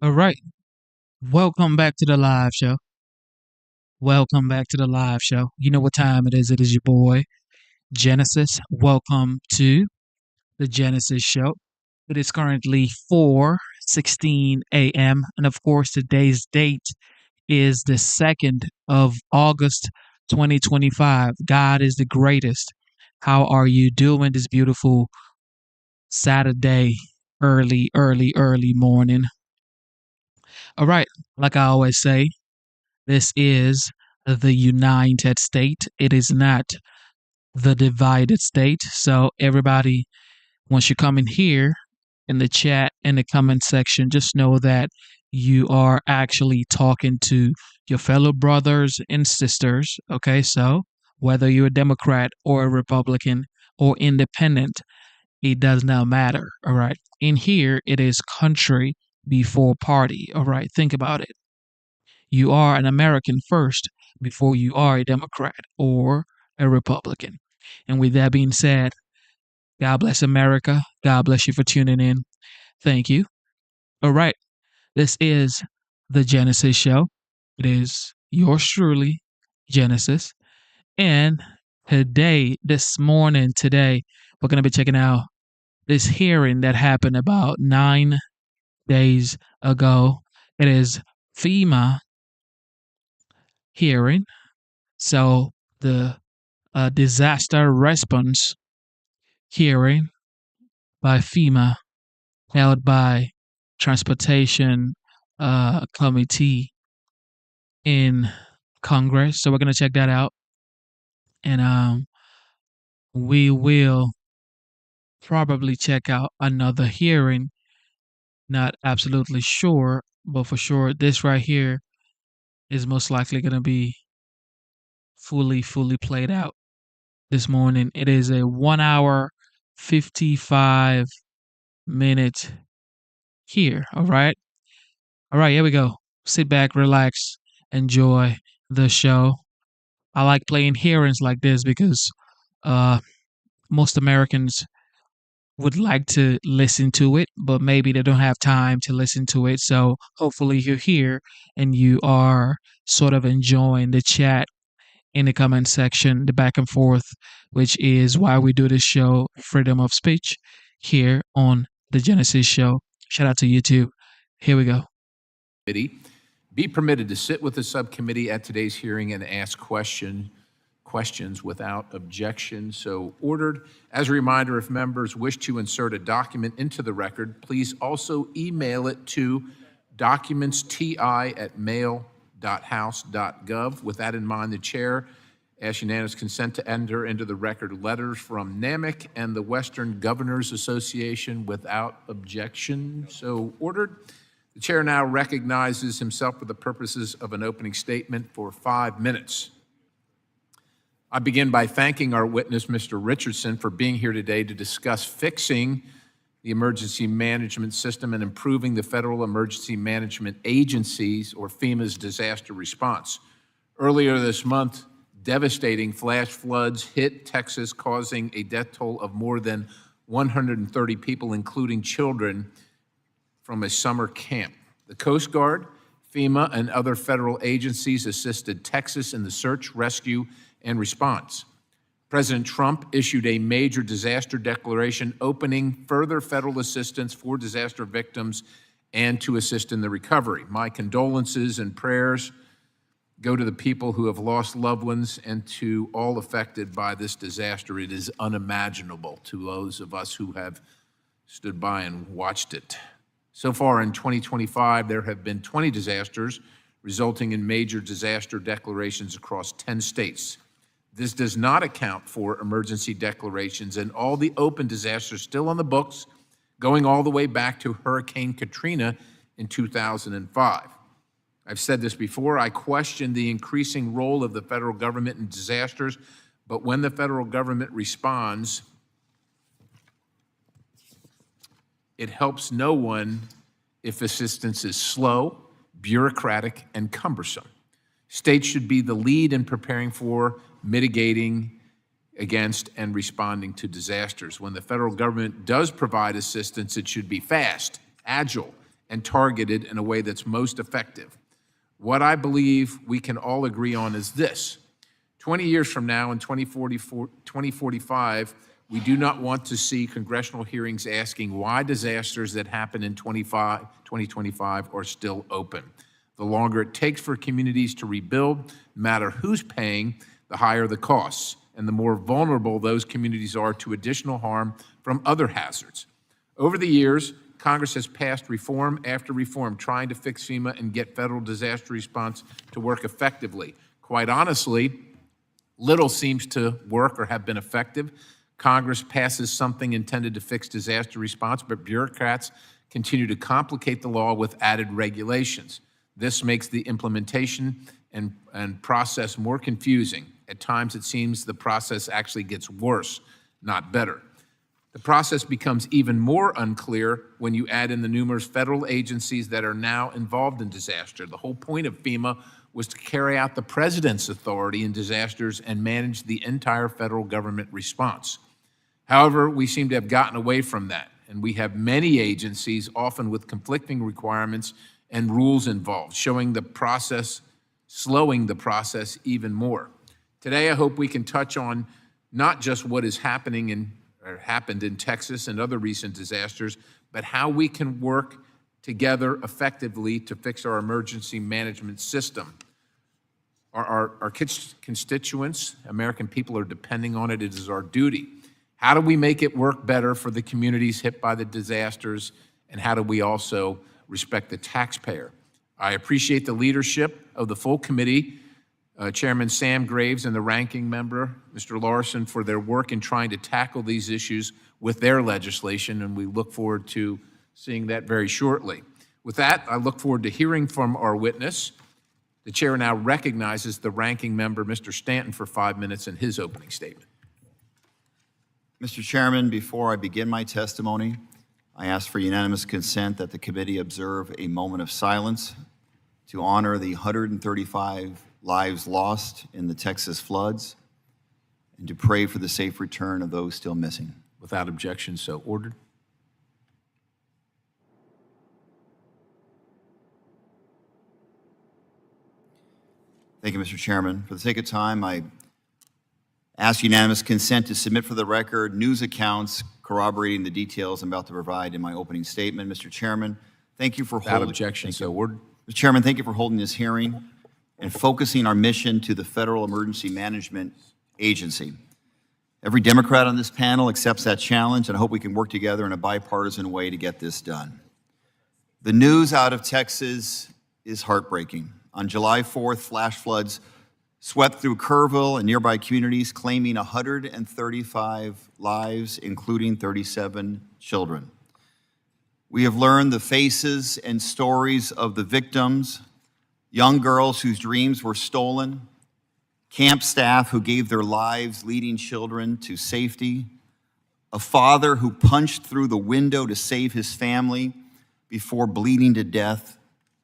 All right. Welcome back to the live show. Welcome back to the live show. You know what time it is. It is your boy, Genesis. Welcome to the Genesis show. It is currently 4:16 a.m. And of course, today's date is the 2nd of August, 2025. God is the greatest. How are you doing this beautiful Saturday, early morning? All right. Like I always say, this is the United State. It is not the divided state. So, everybody, once you come in here in the chat, in the comment section, just know that you are actually talking to your fellow brothers and sisters. Okay. So, whether you're a Democrat or a Republican or independent, it does not matter. All right. In here, it is country before party. All right. Think about it. You are an American first before you are a Democrat or a Republican. And with that being said, God bless America. God bless you for tuning in. Thank you. All right. This is the Genesis Show. It is yours truly, Genesis. And today, we're going to be checking out this hearing that happened about 9 days ago. It is FEMA hearing. So the disaster response hearing by FEMA held by Transportation Committee in Congress. So we're going to check that out. And we will probably check out another hearing. Not absolutely sure, but for sure, this right here is most likely going to be fully played out this morning. It is a 1 hour, 55 minute here. All right. All right. Here we go. Sit back, relax, enjoy the show. I like playing hearings like this because uh, most Americans would like to listen to it, but maybe they don't have time to listen to it. So hopefully you're here and you are sort of enjoying the chat in the comment section, the back and forth, which is why we do this show, Freedom of Speech, here on the Genesis Show. Shout out to YouTube. Here we go. Be permitted to sit with the subcommittee at today's hearing and ask questions without objection. So ordered. As a reminder, if members wish to insert a document into the record, please also email it to documentsti@mail.house.gov. With that in mind, the chair asks unanimous consent to enter into the record letters from NAMIC and the Western Governors Association without objection. So ordered. The chair now recognizes himself for the purposes of an opening statement for 5 minutes. I begin by thanking our witness, Mr. Richardson, for being here today to discuss fixing the emergency management system and improving the Federal Emergency Management Agency's, or FEMA's, disaster response. Earlier this month, devastating flash floods hit Texas, causing a death toll of more than 130 people, including children, from a summer camp. The Coast Guard, FEMA, and other federal agencies assisted Texas in the search, rescue, and response. President Trump issued a major disaster declaration opening further federal assistance for disaster victims and to assist in the recovery. My condolences and prayers go to the people who have lost loved ones and to all affected by this disaster. It is unimaginable to those of us who have stood by and watched it. So far in 2025, there have been 20 disasters, resulting in major disaster declarations across 10 states. This does not account for emergency declarations and all the open disasters still on the books, going all the way back to Hurricane Katrina in 2005. I've said this before, I question the increasing role of the federal government in disasters, but when the federal government responds, it helps no one if assistance is slow, bureaucratic, and cumbersome. States should be the lead in preparing for, mitigating against, and responding to disasters. When the federal government does provide assistance, it should be fast, agile, and targeted in a way that's most effective. What I believe we can all agree on is this: 20 years from now, in 2045, we do not want to see congressional hearings asking why disasters that happen in 2025 are still open. The longer it takes for communities to rebuild, no matter who's paying, the higher the costs, and the more vulnerable those communities are to additional harm from other hazards. Over the years, Congress has passed reform after reform trying to fix FEMA and get federal disaster response to work effectively. Quite honestly, little seems to work or have been effective. Congress passes something intended to fix disaster response, but bureaucrats continue to complicate the law with added regulations. This makes the implementation and process more confusing. At times, it seems the process actually gets worse, not better. The process becomes even more unclear when you add in the numerous federal agencies that are now involved in disaster. The whole point of FEMA was to carry out the president's authority in disasters and manage the entire federal government response. However, we seem to have gotten away from that, and we have many agencies, often with conflicting requirements and rules involved, slowing the process even more. Today, I hope we can touch on not just what is happening or happened in Texas and other recent disasters, but how we can work together effectively to fix our emergency management system. Our constituents, American people, are depending on it. It is our duty. How do we make it work better for the communities hit by the disasters, and how do we also respect the taxpayer? I appreciate the leadership of the full committee, Chairman Sam Graves and the ranking member, Mr. Larson, for their work in trying to tackle these issues with their legislation, and we look forward to seeing that very shortly. With that, I look forward to hearing from our witness. The chair now recognizes the ranking member, Mr. Stanton, for 5 minutes in his opening statement. Mr. Chairman, before I begin my testimony, I ask for unanimous consent that the committee observe a moment of silence to honor the 135 lives lost in the Texas floods and to pray for the safe return of those still missing. Without objection, so ordered. Thank you, Mr. Chairman. For the sake of time, I ask unanimous consent to submit for the record news accounts corroborating the details I'm about to provide in my opening statement. Mr. Chairman, thank you for Without objection, so ordered. Mr. Chairman, thank you for holding this hearing and focusing our mission to the Federal Emergency Management Agency. Every Democrat on this panel accepts that challenge, and I hope we can work together in a bipartisan way to get this done. The news out of Texas is heartbreaking. On July 4th, flash floods swept through Kerrville and nearby communities, claiming 135 lives, including 37 children. We have learned the faces and stories of the victims, young girls whose dreams were stolen, camp staff who gave their lives leading children to safety, a father who punched through the window to save his family before bleeding to death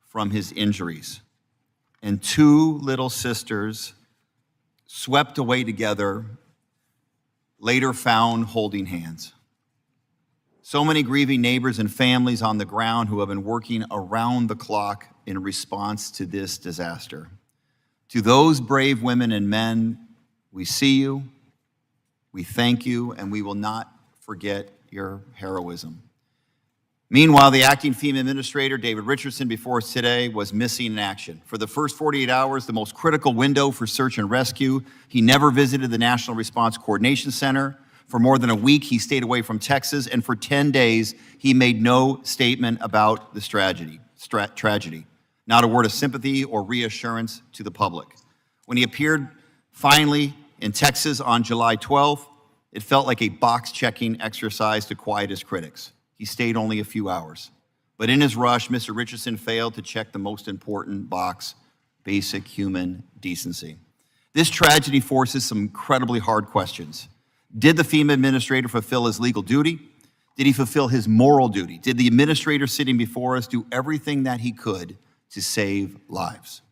from his injuries, and two little sisters swept away together, later found holding hands. So many grieving neighbors and families on the ground who have been working around the clock in response to this disaster. To those brave women and men, we see you, we thank you, and we will not forget your heroism. Meanwhile, the acting FEMA administrator, David Richardson, before us today, was missing in action. For the first 48 hours, the most critical window for search and rescue, he never visited the National Response Coordination Center. For more than a week, he stayed away from Texas, and for 10 days, he made no statement about this tragedy. Not a word of sympathy or reassurance to the public. When he appeared finally in Texas on July 12th, it felt like a box-checking exercise to quiet his critics. He stayed only a few hours. But in his rush, Mr. Richardson failed to check the most important box, basic human decency. This tragedy forces some incredibly hard questions. Did the FEMA administrator fulfill his legal duty? Did he fulfill his moral duty? Did the administrator sitting before us do everything that he could to save lives?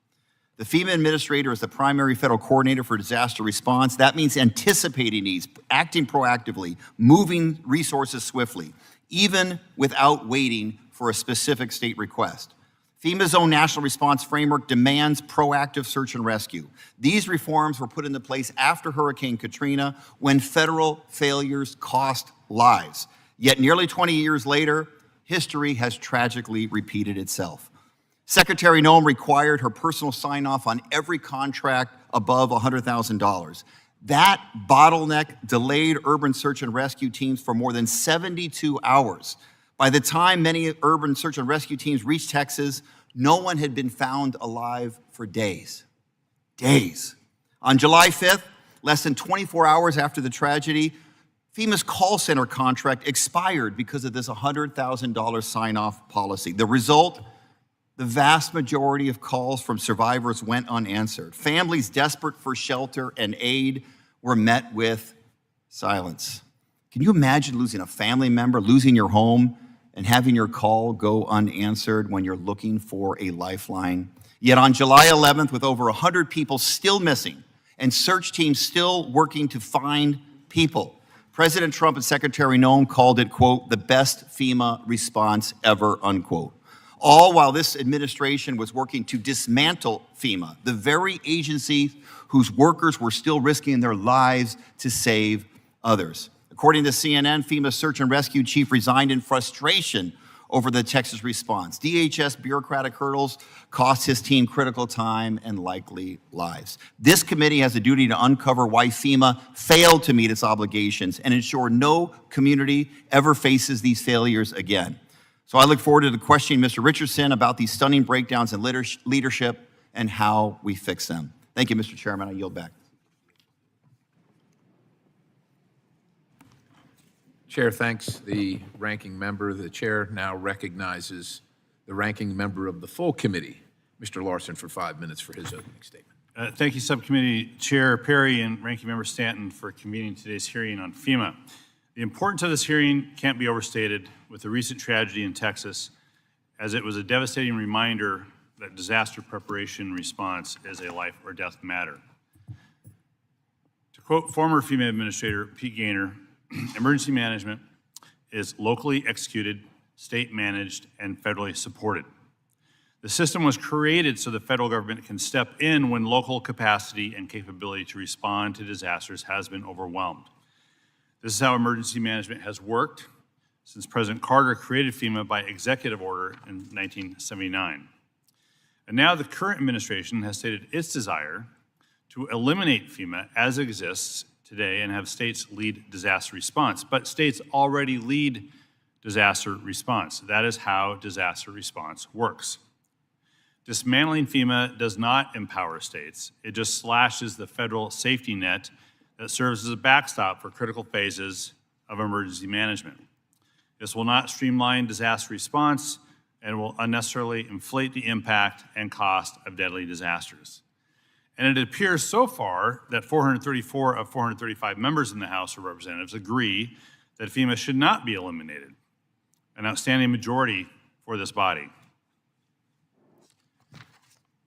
The FEMA administrator is the primary federal coordinator for disaster response. That means anticipating needs, acting proactively, moving resources swiftly, even without waiting for a specific state request. FEMA's own national response framework demands proactive search and rescue. These reforms were put into place after Hurricane Katrina, when federal failures cost lives. Yet nearly 20 years later, history has tragically repeated itself. Secretary Noem required her personal sign-off on every contract above $100,000. That bottleneck delayed urban search and rescue teams for more than 72 hours. By the time many urban search and rescue teams reached Texas, no one had been found alive for days. Days. On July 5th, less than 24 hours after the tragedy, FEMA's call center contract expired because of this $100,000 sign-off policy. The result, the vast majority of calls from survivors went unanswered. Families desperate for shelter and aid were met with silence. Can you imagine losing a family member, losing your home, and having your call go unanswered when you're looking for a lifeline? Yet on July 11th, with over 100 people still missing and search teams still working to find people, President Trump and Secretary Noem called it, quote, the best FEMA response ever, unquote. All while this administration was working to dismantle FEMA, the very agency whose workers were still risking their lives to save others. According to CNN, FEMA's search and rescue chief resigned in frustration over the Texas response. DHS bureaucratic hurdles cost his team critical time and likely lives. This committee has a duty to uncover why FEMA failed to meet its obligations and ensure no community ever faces these failures again. So I look forward to questioning Mr. Richardson about these stunning breakdowns in leadership and how we fix them. Thank you, Mr. Chairman. I yield back. Chair thanks the ranking member. The chair now recognizes the ranking member of the full committee, Mr. Larson, for 5 minutes for his opening statement. Thank you, Subcommittee Chair Perry and Ranking Member Stanton, for convening today's hearing on FEMA. The importance of this hearing can't be overstated with the recent tragedy in Texas, as it was a devastating reminder that disaster preparation and response is a life or death matter. To quote former FEMA Administrator Pete Gaynor, emergency management is locally executed, state managed, and federally supported. The system was created so the federal government can step in when local capacity and capability to respond to disasters has been overwhelmed. This is how emergency management has worked since President Carter created FEMA by executive order in 1979. And now the current administration has stated its desire to eliminate FEMA as it exists today and have states lead disaster response. But states already lead disaster response. That is how disaster response works. Dismantling FEMA does not empower states. It just slashes the federal safety net that serves as a backstop for critical phases of emergency management. This will not streamline disaster response and will unnecessarily inflate the impact and cost of deadly disasters. And it appears so far that 434 of 435 members in the House of Representatives agree that FEMA should not be eliminated, an outstanding majority for this body.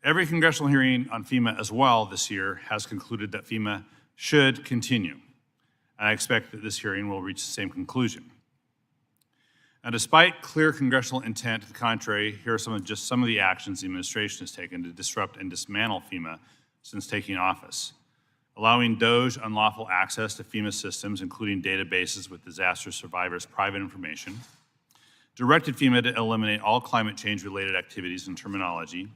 Every congressional hearing on FEMA as well this year has concluded that FEMA should continue. And I expect that this hearing will reach the same conclusion. Now, despite clear congressional intent to the contrary, here are some of the actions the administration has taken to disrupt and dismantle FEMA since taking office. Allowing DOJ unlawful access to FEMA systems, including databases with disaster survivors' private information. Directed FEMA to eliminate all climate change-related activities and terminology.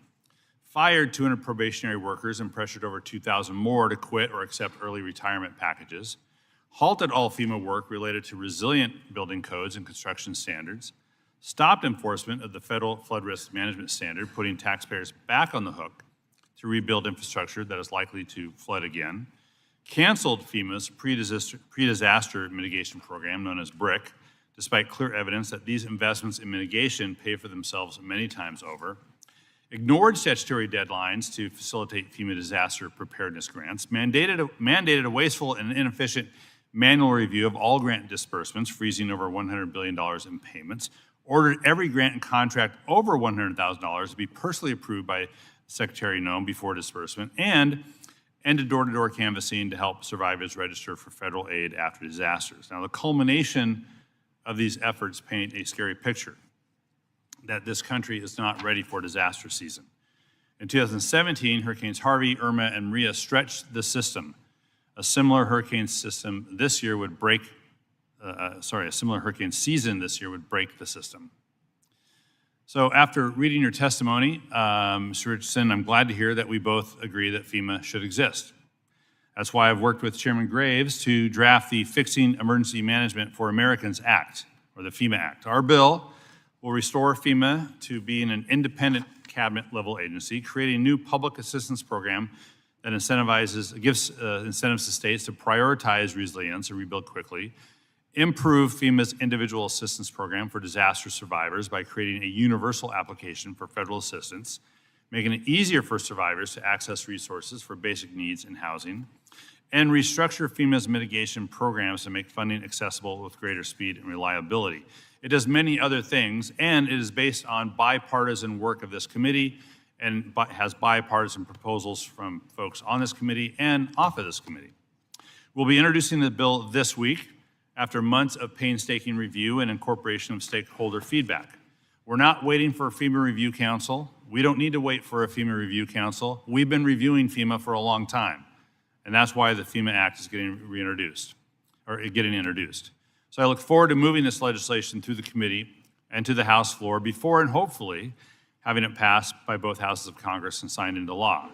Fired 200 probationary workers and pressured over 2,000 more to quit or accept early retirement packages. Halted all FEMA work related to resilient building codes and construction standards. Stopped enforcement of the federal flood risk management standard, putting taxpayers back on the hook to rebuild infrastructure that is likely to flood again. Canceled FEMA's pre-disaster mitigation program, known as BRIC, despite clear evidence that these investments in mitigation pay for themselves many times over. Ignored statutory deadlines to facilitate FEMA disaster preparedness grants, mandated a wasteful and inefficient manual review of all grant disbursements, freezing over $100 billion in payments, ordered every grant and contract over $100,000 to be personally approved by Secretary Noem before disbursement, and ended door-to-door canvassing to help survivors register for federal aid after disasters. Now, the culmination of these efforts paint a scary picture. that this country is not ready for disaster season. In 2017, Hurricanes Harvey, Irma, and Maria stretched the system. A similar hurricane season this year would break the system. So after reading your testimony, Mr. Richardson, I'm glad to hear that we both agree that FEMA should exist. That's why I've worked with Chairman Graves to draft the Fixing Emergency Management for Americans Act, or the FEMA Act. Our bill will restore FEMA to being an independent cabinet-level agency, creating a new public assistance program that gives incentives to states to prioritize resilience and rebuild quickly, improve FEMA's individual assistance program for disaster survivors by creating a universal application for federal assistance, making it easier for survivors to access resources for basic needs and housing, and restructure FEMA's mitigation programs to make funding accessible with greater speed and reliability. It does many other things, and it is based on bipartisan work of this committee and has bipartisan proposals from folks on this committee and off of this committee. We'll be introducing the bill this week after months of painstaking review and incorporation of stakeholder feedback. We're not waiting for a FEMA Review Council. We don't need to wait for a FEMA Review Council. We've been reviewing FEMA for a long time, and that's why the FEMA Act is getting introduced. So I look forward to moving this legislation through the committee and to the House floor before and hopefully having it passed by both houses of Congress and signed into law.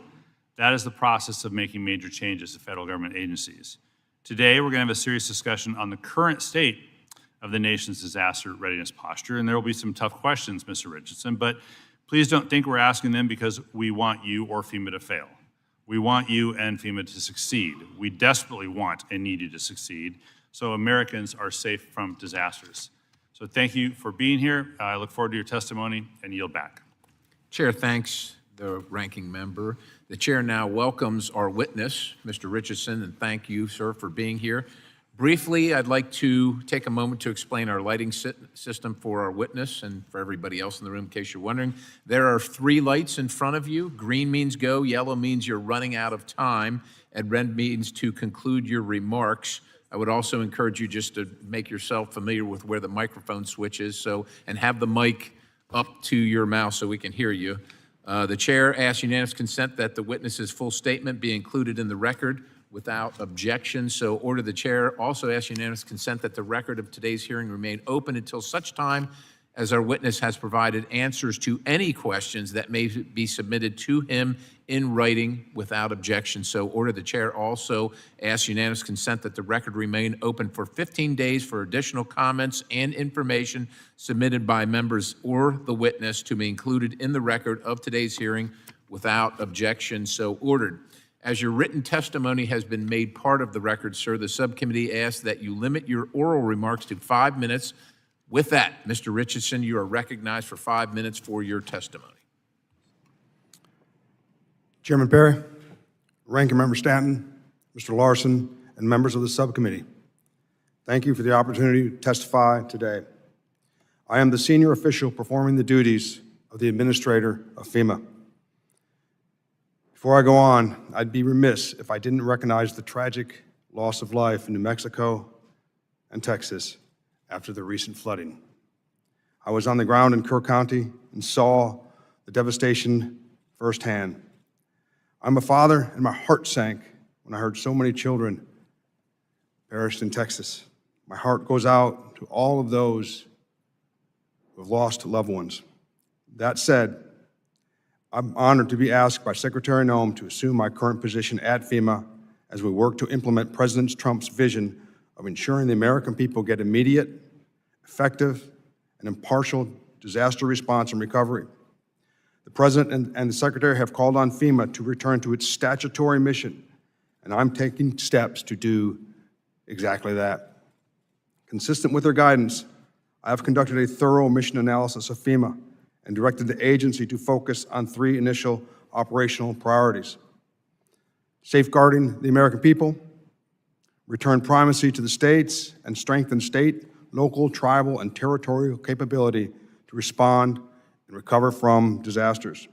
That is the process of making major changes to federal government agencies. Today, we're going to have a serious discussion on the current state of the nation's disaster readiness posture, and there will be some tough questions, Mr. Richardson, but please don't think we're asking them because we want you or FEMA to fail. We want you and FEMA to succeed. We desperately want and need you to succeed so Americans are safe from disasters. So thank you for being here. I look forward to your testimony and yield back. Chair thanks the ranking member. The chair now welcomes our witness, Mr. Richardson, and thank you, sir, for being here. Briefly, I'd like to take a moment to explain our lighting system for our witness and for everybody else in the room, in case you're wondering. There are 3 lights in front of you. Green means go, yellow means you're running out of time, and red means to conclude your remarks. I would also encourage you just to make yourself familiar with where the microphone switch is, and have the mic up to your mouth so we can hear you. The chair asks unanimous consent that the witness's full statement be included in the record without objection. So order. The chair also asks unanimous consent that the record of today's hearing remain open until such time as our witness has provided answers to any questions that may be submitted to him in writing without objection. So order. The chair also asks unanimous consent that the record remain open for 15 days for additional comments and information submitted by members or the witness to be included in the record of today's hearing without objection. So ordered. As your written testimony has been made part of the record, sir, the subcommittee asks that you limit your oral remarks to 5 minutes. With that, Mr. Richardson, you are recognized for 5 minutes for your testimony. Chairman Perry, Ranking Member Stanton, Mr. Larson, and members of the subcommittee, thank you for the opportunity to testify today. I am the senior official performing the duties of the administrator of FEMA. Before I go on, I'd be remiss if I didn't recognize the tragic loss of life in New Mexico and Texas after the recent flooding. I was on the ground in Kerr County and saw the devastation firsthand. I'm a father, and my heart sank when I heard so many children perished in Texas. My heart goes out to all of those who have lost loved ones. That said, I'm honored to be asked by Secretary Noem to assume my current position at FEMA as we work to implement President Trump's vision of ensuring the American people get immediate, effective, and impartial disaster response and recovery. The President and the Secretary have called on FEMA to return to its statutory mission, and I'm taking steps to do exactly that. Consistent with their guidance, I have conducted a thorough mission analysis of FEMA and directed the agency to focus on 3 initial operational priorities: safeguarding the American people, return primacy to the states, and strengthen state, local, tribal, and territorial capability to respond and recover from disasters.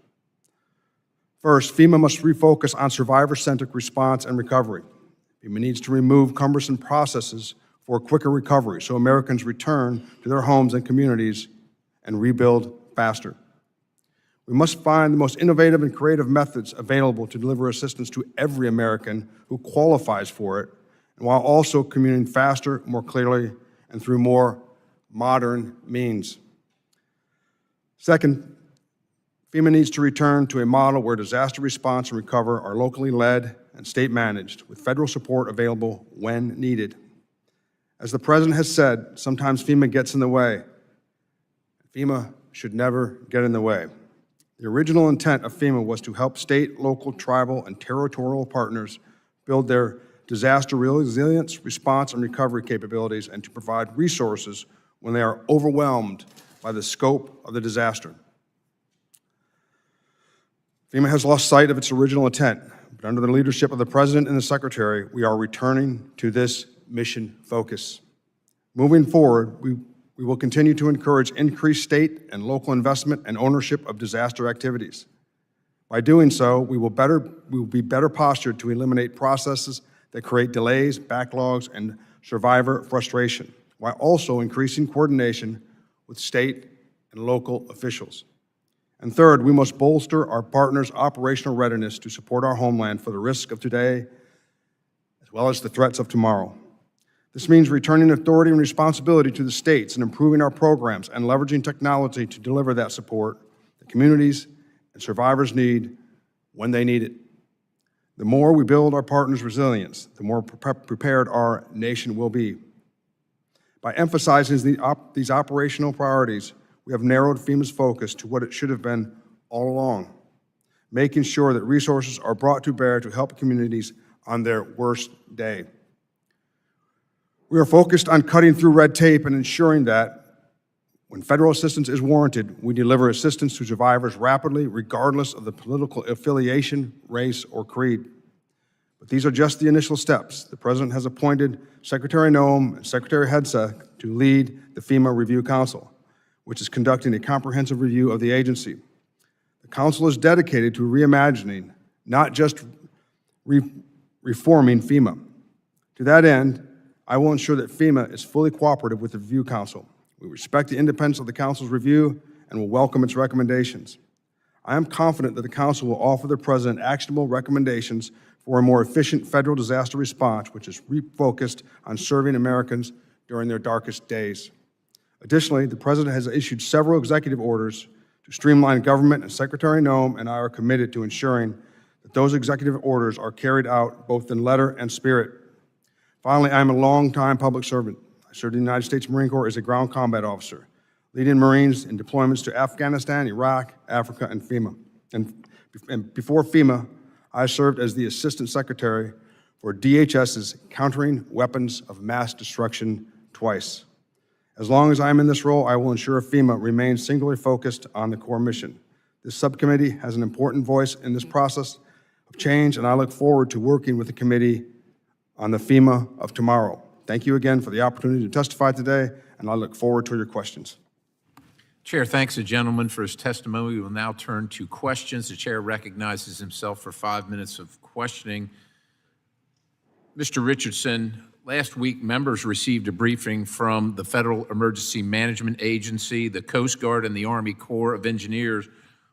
First, FEMA must refocus on survivor-centric response and recovery. FEMA needs to remove cumbersome processes for quicker recovery so Americans return to their homes and communities and rebuild faster. We must find the most innovative and creative methods available to deliver assistance to every American who qualifies for it, and while also communicating faster, more clearly, and through more modern means. Second, FEMA needs to return to a model where disaster response and recovery are locally led and state managed, with federal support available when needed. As the President has said, sometimes FEMA gets in the way. FEMA should never get in the way. The original intent of FEMA was to help state, local, tribal, and territorial partners build their disaster resilience, response, and recovery capabilities, and to provide resources when they are overwhelmed by the scope of the disaster. FEMA has lost sight of its original intent, but under the leadership of the President and the Secretary, we are returning to this mission focus. Moving forward, we will continue to encourage increased state and local investment and ownership of disaster activities. By doing so, we will be better postured to eliminate processes that create delays, backlogs, and survivor frustration, while also increasing coordination with state and local officials. And third, we must bolster our partners' operational readiness to support our homeland for the risk of today as well as the threats of tomorrow. This means returning authority and responsibility to the states and improving our programs and leveraging technology to deliver that support that communities and survivors need when they need it. The more we build our partners' resilience, the more prepared our nation will be. By emphasizing these operational priorities, we have narrowed FEMA's focus to what it should have been all along, making sure that resources are brought to bear to help communities on their worst day. We are focused on cutting through red tape and ensuring that when federal assistance is warranted, we deliver assistance to survivors rapidly, regardless of the political affiliation, race, or creed. But these are just the initial steps. The President has appointed Secretary Noem and Secretary Hegseth to lead the FEMA Review Council, which is conducting a comprehensive review of the agency. The Council is dedicated to reimagining, not just reforming FEMA. To that end, I will ensure that FEMA is fully cooperative with the Review Council. We respect the independence of the Council's review and will welcome its recommendations. I am confident that the Council will offer the President actionable recommendations for a more efficient federal disaster response, which is refocused on serving Americans during their darkest days. Additionally, the President has issued several executive orders to streamline government, and Secretary Noem and I are committed to ensuring that those executive orders are carried out both in letter and spirit. Finally, I am a longtime public servant. I served in the United States Marine Corps as a ground combat officer, leading Marines in deployments to Afghanistan, Iraq, Africa, and FEMA. And before FEMA, I served as the Assistant Secretary for DHS's Countering Weapons of Mass Destruction twice. As long as I am in this role, I will ensure FEMA remains singularly focused on the core mission. This subcommittee has an important voice in this process of change, and I look forward to working with the committee on the FEMA of tomorrow. Thank you again for the opportunity to testify today, and I look forward to your questions. Chair thanks the gentleman for his testimony. We will now turn to questions. The chair recognizes himself for 5 minutes of questioning. Mr. Richardson, last week members received a briefing from the Federal Emergency Management Agency, the Coast Guard, and the Army Corps of Engineers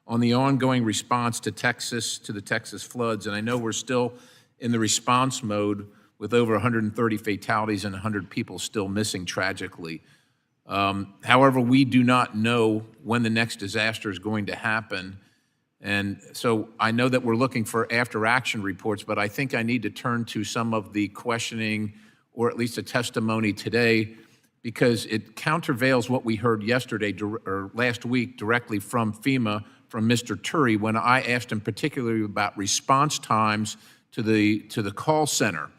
on the ongoing response to the Texas floods. And I know we're still in the response mode with over 130 fatalities and 100 people still missing tragically. However, we do not know when the next disaster is going to happen. And so I know that we're looking for after-action reports, but I think I need to turn to some of the questioning, or at least a testimony today, because it countervails what we heard yesterday or last week directly from FEMA, from Mr. Turi, when I asked him particularly about response times to the call center.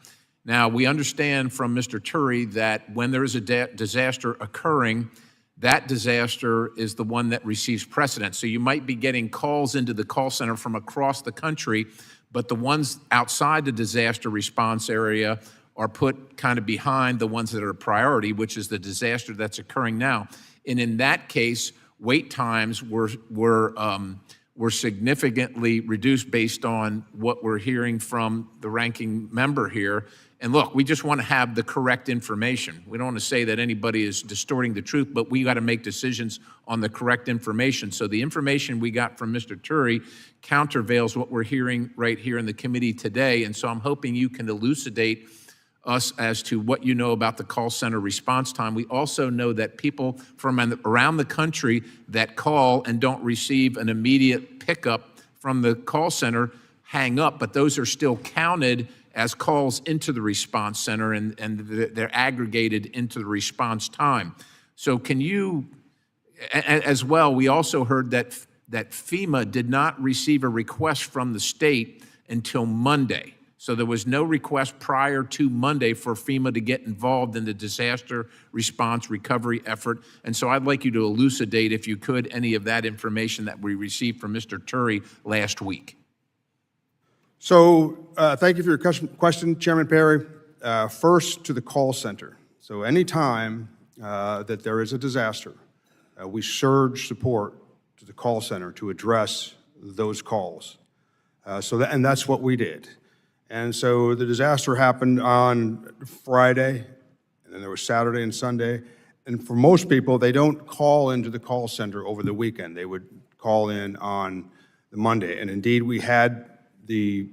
Now, we understand from Mr. Turi that when there is a disaster occurring, that disaster is the one that receives precedence. So you might be getting calls into the call center from across the country, but the ones outside the disaster response area are put kind of behind the ones that are a priority, which is the disaster that's occurring now. And in that case, wait times were significantly reduced based on what we're hearing from the ranking member here. And look, we just want to have the correct information. We don't want to say that anybody is distorting the truth, but we got to make decisions on the correct information. So the information we got from Mr. Turi countervails what we're hearing right here in the committee today. And so I'm hoping you can elucidate us as to what you know about the call center response time. We also know that people from around the country that call and don't receive an immediate pickup from the call center hang up, but those are still counted as calls into the response center, and they're aggregated into the response time. So can you, as well, we also heard that FEMA did not receive a request from the state until Monday. So there was no request prior to Monday for FEMA to get involved in the disaster response recovery effort. And so I'd like you to elucidate, if you could, any of that information that we received from Mr. Turi last week. So thank you for your question, Chairman Perry. First, to the call center. So anytime that there is a disaster, we surge support to the call center to address those calls. And that's what we did. And so the disaster happened on Friday, and then there was Saturday and Sunday. And for most people, they don't call into the call center over the weekend. They would call in on the Monday. And indeed, we had the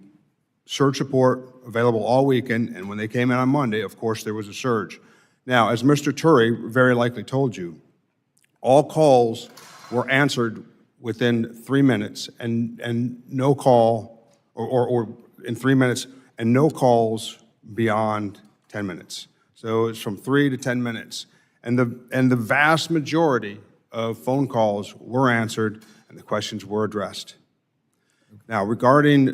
surge support available all weekend, and when they came in on Monday, of course, there was a surge. Now, as Mr. Turi very likely told you, all calls were answered within 3 minutes, and no call, or in 3 minutes, and no calls beyond 10 minutes. So it's from 3 to 10 minutes. And the vast majority of phone calls were answered, and the questions were addressed. Now, regarding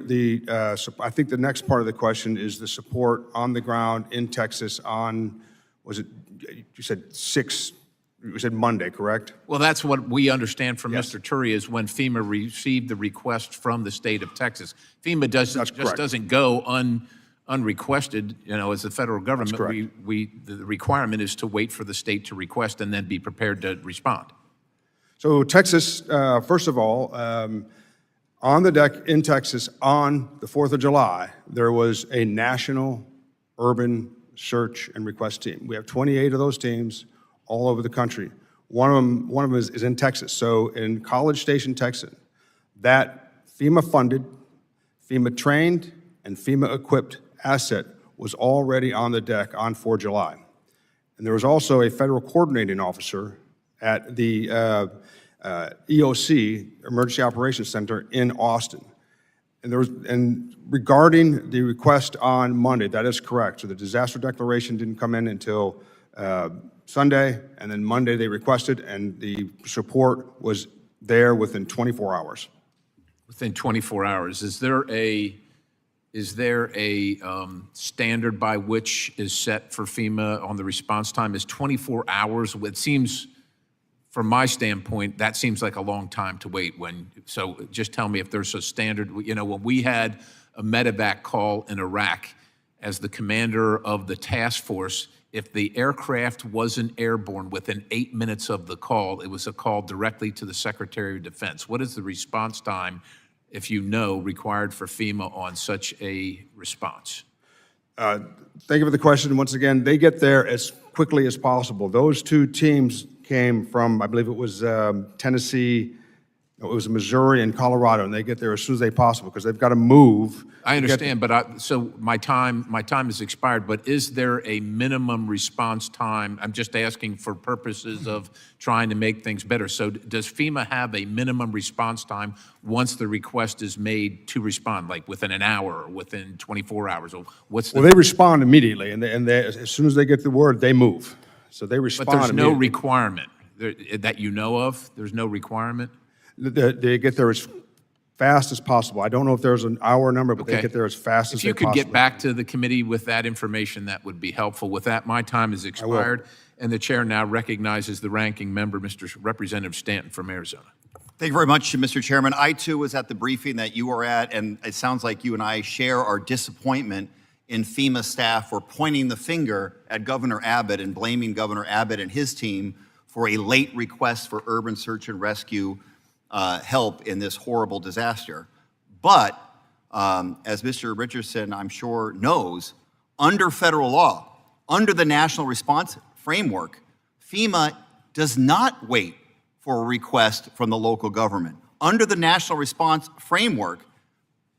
I think the next part of the question is the support on the ground in Texas on, you said Monday, correct? Well, that's what we understand from Yes. Mr. Turi is when FEMA received the request from the state of Texas. FEMA doesn't go unrequested, as the federal government. That's correct. The requirement is to wait for the state to request and then be prepared to respond. So Texas, first of all, on the deck in Texas on the 4th of July, there was a national urban search and request team. We have 28 of those teams all over the country. One of them is in Texas. So in College Station, Texas, that FEMA-funded, FEMA-trained, and FEMA-equipped asset was already on the deck on 4 July. And there was also a federal coordinating officer at the EOC, Emergency Operations Center, in Austin. And regarding the request on Monday, that is correct. So the disaster declaration didn't come in until Sunday, and then Monday they requested, and the support was there within 24 hours. Within 24 hours, is there a standard by which is set for FEMA on the response time? Is 24 hours? It seems, from my standpoint, that seems like a long time to wait. So just tell me if there's a standard. When we had a medevac call in Iraq, as the commander of the task force, if the aircraft wasn't airborne within 8 minutes of the call, it was a call directly to the Secretary of Defense. What is the response time, if you know, required for FEMA on such a response? Thank you for the question. Once again, they get there as quickly as possible. Those two teams came from, I believe it was Tennessee, it was Missouri and Colorado, and they get there as soon as they possible because they've got to move. I understand, but so my time has expired, but is there a minimum response time? I'm just asking for purposes of trying to make things better. So does FEMA have a minimum response time once the request is made to respond, like within an hour or within 24 hours? Or what's Well, they respond immediately, and they, as soon as they get the word, they move. So they respond But there's no immediately. requirement that you know of? There's no requirement? They get there as fast as possible. I don't know if there's an hour number, but they Okay. get there as fast as If they you could possibly get back to the committee with that information, that would be helpful. With that, my time has expired, and the chair now recognizes the ranking member, Mr. Representative Stanton from Arizona. Thank you very much, Mr. Chairman. I, too, was at the briefing that you were at, and it sounds like you and I share our disappointment in FEMA staff for pointing the finger at Governor Abbott and blaming Governor Abbott and his team for a late request for urban search and rescue help in this horrible disaster. But as Mr. Richardson, I'm sure, knows, Under federal law, under the National Response Framework, FEMA does not wait for a request from the local government. Under the National Response Framework,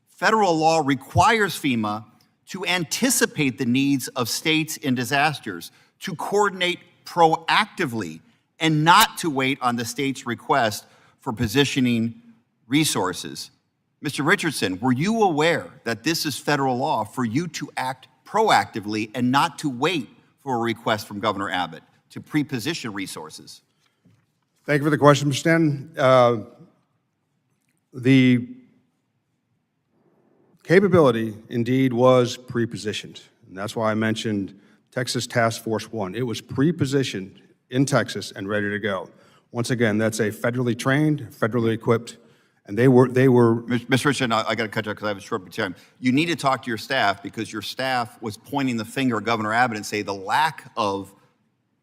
federal law requires FEMA to anticipate the needs of states in disasters, to coordinate proactively, and not to wait on the state's request for positioning resources. Mr. Richardson, were you aware that this is federal law for you to act proactively and not to wait for a request from Governor Abbott to pre-position resources? Thank you for the question, Mr. Stanton. The capability indeed was pre-positioned, and that's why I mentioned Texas Task Force 1. It was pre-positioned in Texas and ready to go. Once again, that's a federally trained, federally equipped, and they were. Mr. Richardson, I got to cut you off because I have a short time. You need to talk to your staff because your staff was pointing the finger at Governor Abbott and say the lack of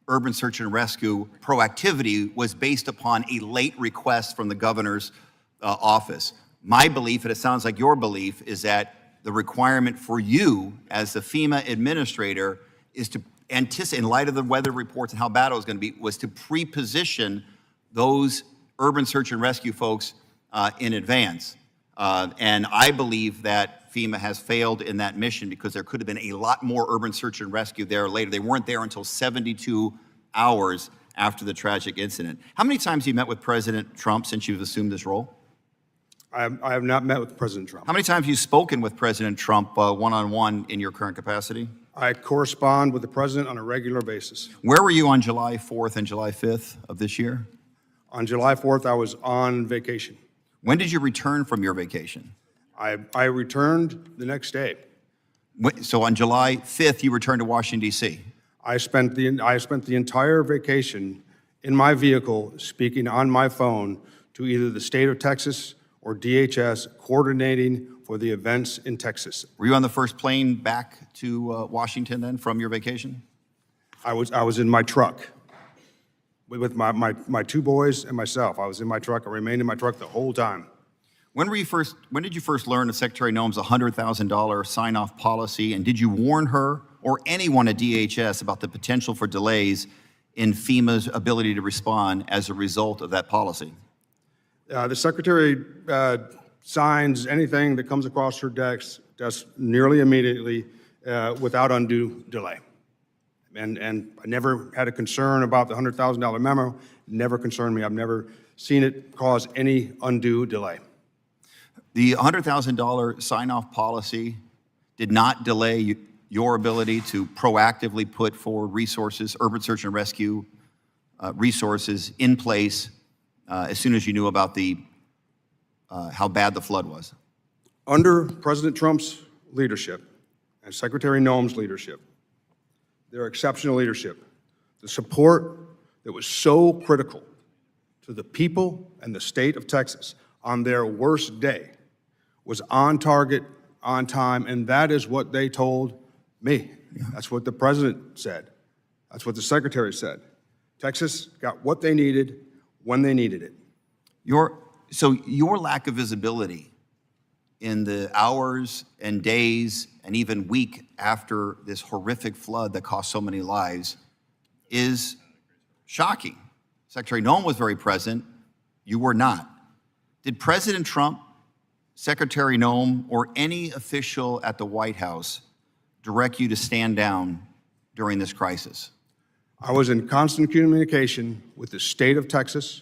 urban search and rescue proactivity was based upon a late request from the governor's office. My belief, and it sounds like your belief, is that the requirement for you as the FEMA administrator is to anticipate, in light of the weather reports and how bad it was going to be, was to pre-position those urban search and rescue folks in advance. And I believe that FEMA has failed in that mission because there could have been a lot more urban search and rescue there later. They weren't there until 72 hours after the tragic incident. How many times have you met with President Trump since you've assumed this role? I have not met with President Trump. How many times have you spoken with President Trump one-on-one in your current capacity? I correspond with the president on a regular basis. Where were you on July 4th and July 5th of this year? On July 4th, I was on vacation. When did you return from your vacation? I returned the next day. So on July 5th, you returned to Washington, D.C.? I spent the entire vacation in my vehicle speaking on my phone to either the state of Texas or DHS, coordinating for the events in Texas. Were you on the first plane back to Washington then from your vacation? I was in my truck with my two boys and myself. I was in my truck. I remained in my truck the whole time. When did you first learn of Secretary Noem's $100,000 sign-off policy, and did you warn her or anyone at DHS about the potential for delays in FEMA's ability to respond as a result of that policy? The Secretary signs anything that comes across her desk nearly immediately without undue delay. And I never had a concern about the $100,000 memo, never concerned me. I've never seen it cause any undue delay. The $100,000 sign-off policy did not delay your ability to proactively put forward resources, urban search and rescue resources in place as soon as you knew about how bad the flood was. Under President Trump's leadership and Secretary Noem's leadership, their exceptional leadership, the support that was so critical to the people and the state of Texas on their worst day was on target, on time, and that is what they told me. Yeah. That's what the president said. That's what the secretary said. Texas got what they needed when they needed it. So your lack of visibility in the hours and days and even week after this horrific flood that cost so many lives is shocking. Secretary Noem was very present. You were not. Did President Trump, Secretary Noem, or any official at the White House direct you to stand down during this crisis? I was in constant communication with the state of Texas,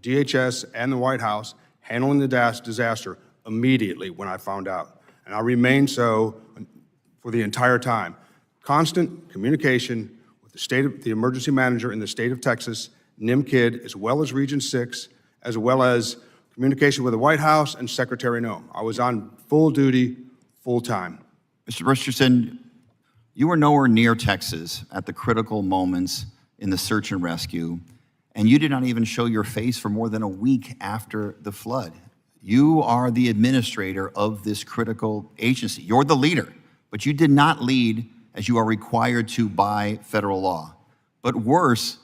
DHS, and the White House, handling the disaster immediately when I found out. And I remained so for the entire time. Constant communication with the emergency manager in the state of Texas, NIMKID, as well as Region 6, as well as communication with the White House and Secretary Noem. I was on full duty, full time. Mr. Richardson, you were nowhere near Texas at the critical moments in the search and rescue, and you did not even show your face for more than a week after the flood. You are the administrator of this critical agency. You're the leader, but you did not lead as you are required to by federal law. But worse,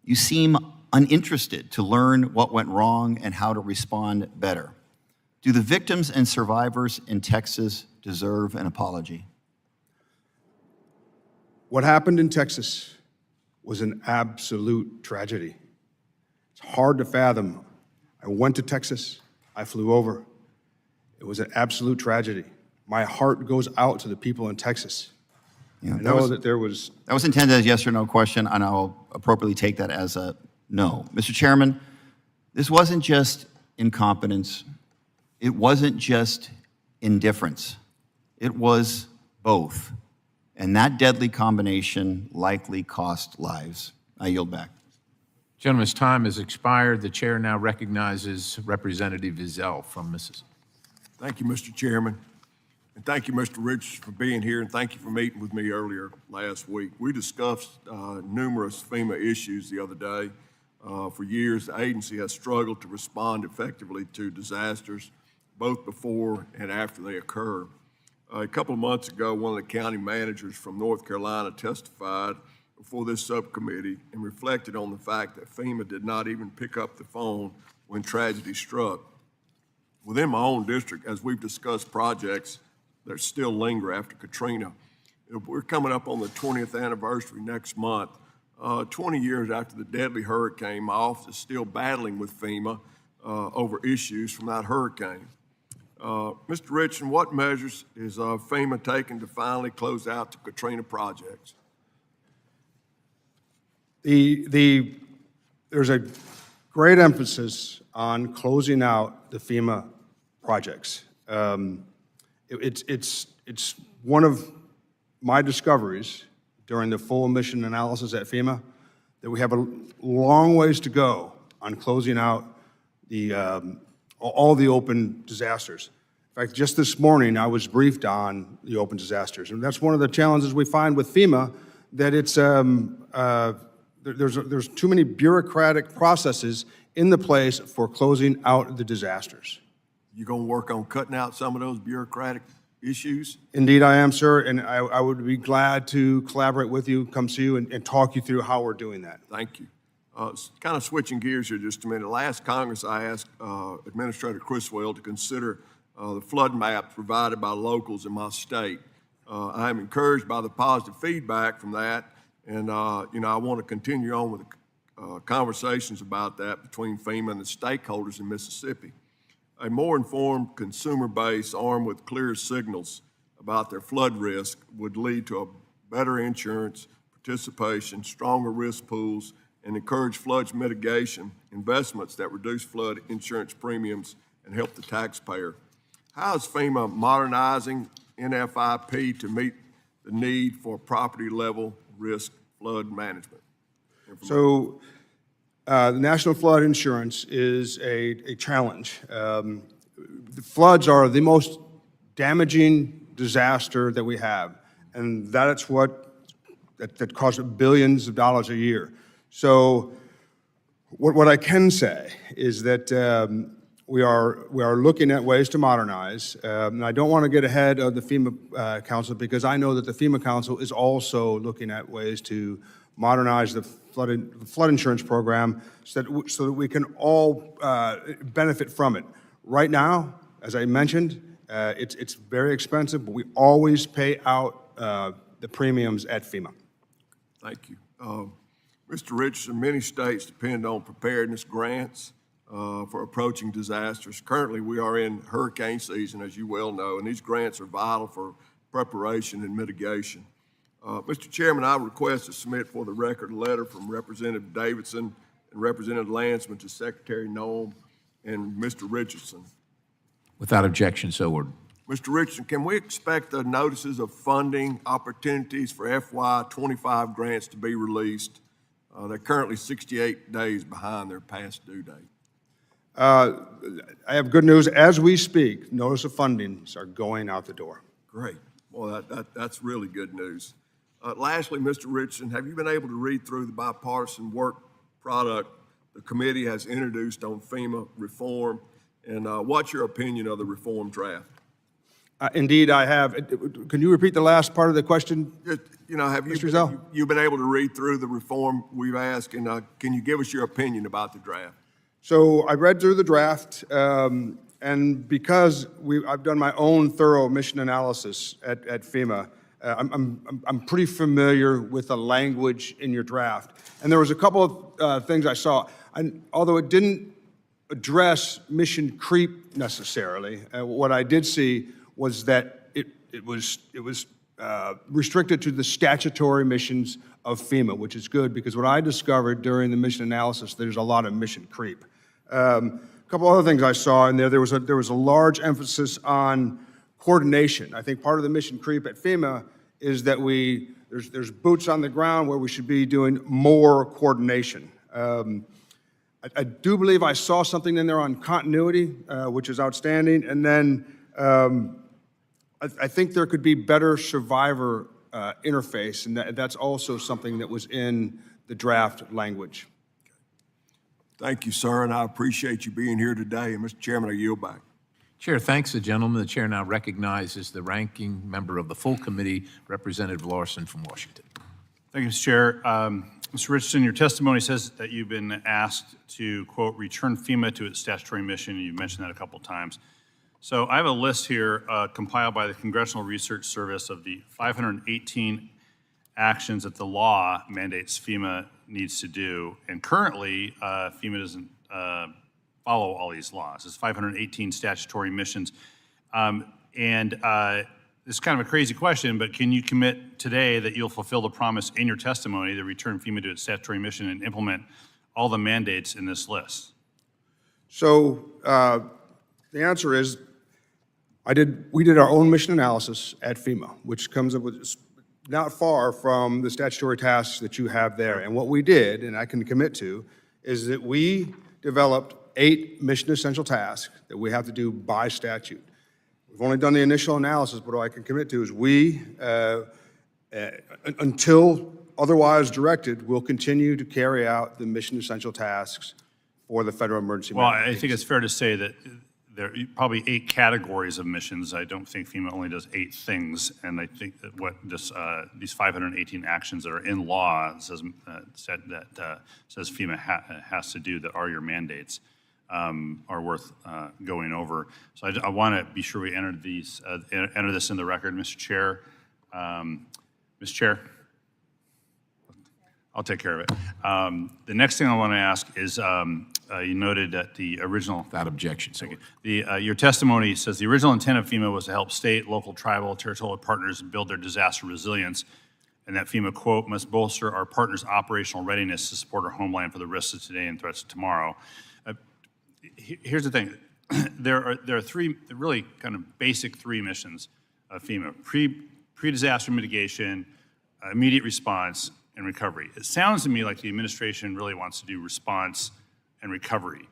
you seem uninterested to learn what went wrong and how to respond better. Do the victims and survivors in Texas deserve an apology? What happened in Texas was an absolute tragedy. It's hard to fathom. I went to Texas. I flew over. It was an absolute tragedy. My heart goes out to the people in Texas. Yeah, I know that there was... That was intended as a yes or no question, and I'll appropriately take that as a no. Mr. Chairman, this wasn't just incompetence. It wasn't just indifference. It was both. And that deadly combination likely cost lives. I yield back. Gentleman's time has expired. The chair now recognizes Representative Vizell from Mississippi. Thank you, Mr. Chairman. And thank you, Mr. Richards, for being here, and thank you for meeting with me earlier last week. We discussed numerous FEMA issues the other day. For years, the agency has struggled to respond effectively to disasters, both before and after they occur. A couple of months ago, one of the county managers from North Carolina testified before this subcommittee and reflected on the fact that FEMA did not even pick up the phone when tragedy struck. Within my own district, as we've discussed projects that still linger after Katrina, we're coming up on the 20th anniversary next month. 20 years after the deadly hurricane, my office is still battling with FEMA over issues from that hurricane. Mr. Richardson, what measures is FEMA taking to finally close out the Katrina projects? There's a great emphasis on closing out the FEMA projects. It's one of my discoveries during the full mission analysis at FEMA that we have a long ways to go on closing out all the open disasters. In fact, just this morning, I was briefed on the open disasters, and that's one of the challenges we find with FEMA, that it's there's too many bureaucratic processes in the place for closing out the disasters. You gonna work on cutting out some of those bureaucratic issues? Indeed, I am, sir, and I would be glad to collaborate with you, come see you, and talk you through how we're doing that. Thank you. Kind of switching gears here just a minute. Last Congress, I asked Administrator Criswell to consider the flood maps provided by locals in my state. I am encouraged by the positive feedback from that, and I want to continue on with conversations about that between FEMA and the stakeholders in Mississippi. A more informed consumer base armed with clear signals about their flood risk would lead to a better insurance participation, stronger risk pools, and encourage flood mitigation investments that reduce flood insurance premiums and help the taxpayer. How is FEMA modernizing NFIP to meet the need for property level risk flood management? So the National Flood Insurance is a challenge. The floods are the most damaging disaster that we have, and that's that costs billions of dollars a year. So what I can say is that we are looking at ways to modernize, and I don't want to get ahead of the FEMA Council, because I know that the FEMA Council is also looking at ways to modernize the flood insurance program so that we can all benefit from it. Right now, as I mentioned, it's very expensive, but we always pay out the premiums at FEMA. Thank you. Mr. Richardson, many states depend on preparedness grants for approaching disasters. Currently, we are in hurricane season, as you well know, and these grants are vital for preparation and mitigation. Mr. Chairman, I request to submit for the record a letter from Representative Davidson and Representative Landsman to Secretary Noem and Mr. Richardson. Without objection, so ordered. Mr. Richardson, can we expect the notices of funding opportunities for FY25 grants to be released? They're currently 68 days behind their past due date. I have good news. As we speak, notice of fundings are going out the door. Great. Well, that's really good news. Lastly, Mr. Richardson, have you been able to read through the bipartisan work product the committee has introduced on FEMA reform, and what's your opinion of the reform draft? Indeed, I have. Can you repeat the last part of the question? Have Mr. you been able to read through the reform we've asked, and can you give us your opinion about the draft? So I read through the draft, and because I've done my own thorough mission analysis at FEMA, I'm pretty familiar with the language in your draft. And there was a couple of things I saw. Although it didn't address mission creep necessarily, what I did see was that it was restricted to the statutory missions of FEMA, which is good, because what I discovered during the mission analysis, there's a lot of mission creep. A couple other things I saw in there. There was a large emphasis on coordination. I think part of the mission creep at FEMA is that there's boots on the ground where we should be doing more coordination. I do believe I saw something in there on continuity, which is outstanding. And then I think there could be better survivor interface, and that's also something that was in the draft language. Thank you, sir, and I appreciate you being here today. And Mr. Chairman, I yield back. Chair thanks the gentleman. The chair now recognizes the ranking member of the full committee, Representative Larson from Washington. Thank you, Mr. Chair. Mr. Richardson, your testimony says that you've been asked to, quote, return FEMA to its statutory mission, and you mentioned that a couple times. So I have a list here compiled by the Congressional Research Service of the 518 actions that the law mandates FEMA needs to do. And currently, FEMA doesn't follow all these laws. It's 518 statutory missions. This is kind of a crazy question, but can you commit today that you'll fulfill the promise in your testimony to return FEMA to its statutory mission and implement all the mandates in this list? So the answer is, we did our own mission analysis at FEMA, which comes up with not far from the statutory tasks that you have there. And what we did, and I can commit to, is that we developed 8 mission essential tasks that we have to do by statute. We've only done the initial analysis, but what I can commit to is we, until otherwise directed, will continue to carry out the mission essential tasks for the Federal Emergency Management Well, I think it's fair to say that there are probably 8 categories of missions. I don't think FEMA only does 8 things, and I think that what these 518 actions that are in law says FEMA has to do that are your mandates are worth going over. So I want to be sure we enter this in the record, Mr. Chair. Mr. Chair, I'll take care of it. The next thing I want to ask is, you noted that the original... Without objection, sir. Your testimony says the original intent of FEMA was to help state, local, tribal, territorial partners build their disaster resilience, and that FEMA, quote, must bolster our partners' operational readiness to support our homeland for the risks of today and threats of tomorrow. Here's the thing. There are 3 really kind of basic 3 missions of FEMA: pre-disaster mitigation, immediate response, and recovery. It sounds to me like the administration really wants to do response and recovery,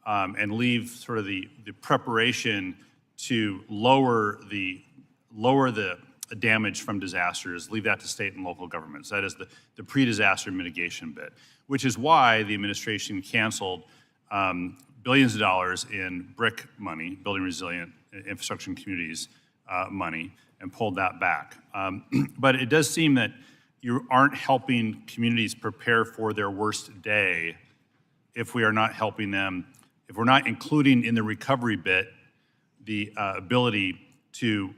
and leave sort of the preparation to lower the damage from disasters, leave that to state and local governments. That is the pre-disaster mitigation bit, which is why the administration canceled billions of dollars in BRIC money, Building Resilient Infrastructure and Communities money, and pulled that back. But it does seem that you aren't helping communities prepare for their worst day if we are not helping them, if we're not including in the recovery bit the ability to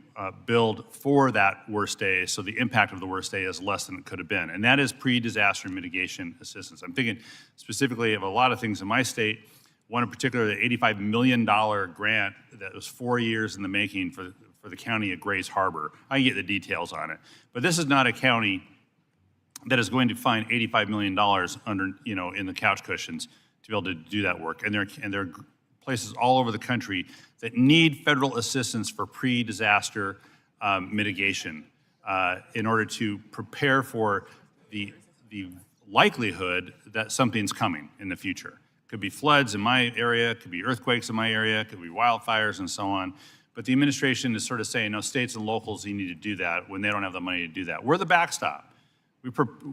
build for that worst day, so the impact of the worst day is less than it could have been. And that is pre-disaster mitigation assistance. I'm thinking specifically of a lot of things in my state. One in particular, the $85 million grant that was 4 years in the making for the county of Grays Harbor. I can get the details on it. But this is not a county that is going to find $85 million under, in the couch cushions to be able to do that work. And there are places all over the country that need federal assistance for pre-disaster mitigation in order to prepare for the likelihood that something's coming in the future. Could be floods in my area, could be earthquakes in my area, could be wildfires and so on. But the administration is sort of saying, no, states and locals, you need to do that when they don't have the money to do that. We're the backstop.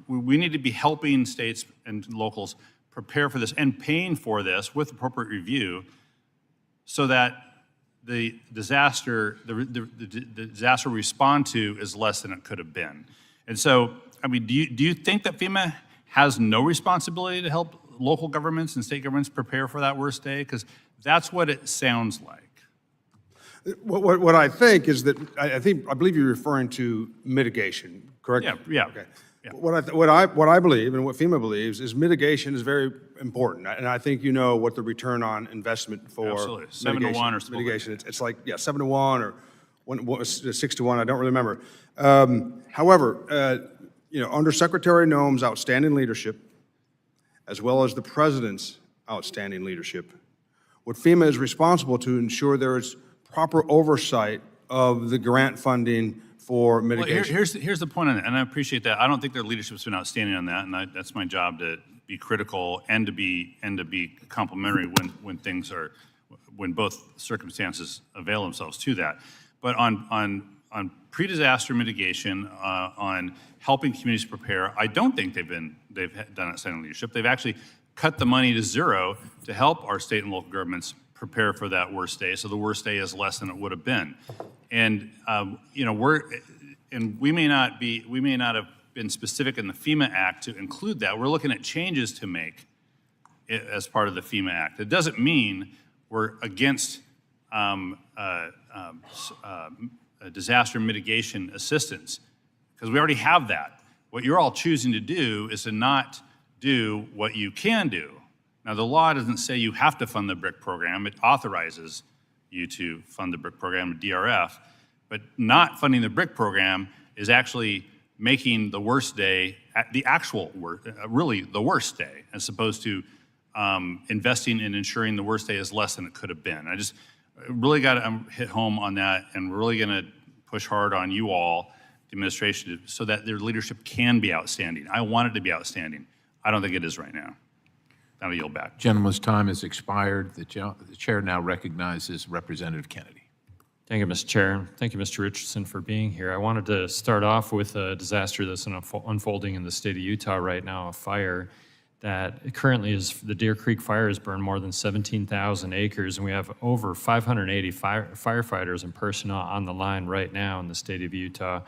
We need to be helping states and locals prepare for this and paying for this with appropriate review so that the disaster we respond to is less than it could have been. And so, I mean, do you think that FEMA has no responsibility to help local governments and state governments prepare for that worst day? Because that's what it sounds like. What I think is that, I believe you're referring to mitigation, correct? Yeah. Okay. Yeah. What I believe and what FEMA believes is mitigation is very important. And I think you know what the return on investment for Absolutely. 7 to 1 or something. mitigation. It's like, 7 to 1 or 6 to 1, I don't really remember. However, under Secretary Noem's outstanding leadership, as well as the President's outstanding leadership, what FEMA is responsible to ensure there is proper oversight of the grant funding for mitigation. Well, here's the point on that, and I appreciate that. I don't think their leadership's been outstanding on that, and that's my job to be critical and to be complimentary when both circumstances avail themselves to that. But on pre-disaster mitigation, on helping communities prepare, I don't think they've done outstanding leadership. They've actually cut the money to zero to help our state and local governments prepare for that worst day, so the worst day is less than it would have been. And we may not have been specific in the FEMA Act to include that. We're looking at changes to make as part of the FEMA Act. It doesn't mean we're against disaster mitigation assistance, because we already have that. What you're all choosing to do is to not do what you can do. Now, the law doesn't say you have to fund the BRIC program. It authorizes you to fund the BRIC program, DRF, but not funding the BRIC program is actually making the worst day the actual really the worst day, as opposed to investing in ensuring the worst day is less than it could have been. I just really got to hit home on that, and we're really going to push hard on you all, the administration, so that their leadership can be outstanding. I want it to be outstanding. I don't think it is right now. I'll yield back. Gentleman's time has expired. The chair now recognizes Representative Kennedy. Thank you, Mr. Chair. Thank you, Mr. Richardson, for being here. I wanted to start off with a disaster that's unfolding in the state of Utah right now, a fire that currently is, the Deer Creek fire has burned more than 17,000 acres, and we have over 580 firefighters and personnel on the line right now in the state of Utah.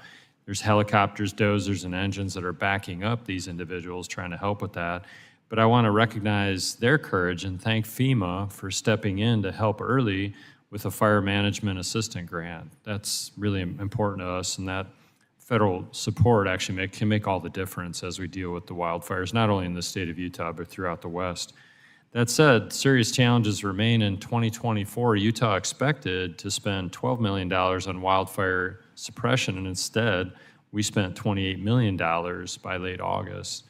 There's helicopters, dozers, and engines that are backing up these individuals trying to help with that. But I want to recognize their courage and thank FEMA for stepping in to help early with a fire management assistant grant. That's really important to us, and that federal support actually can make all the difference as we deal with the wildfires, not only in the state of Utah, but throughout the West. That said, serious challenges remain. In 2024, Utah expected to spend $12 million on wildfire suppression, and instead, we spent $28 million by late August.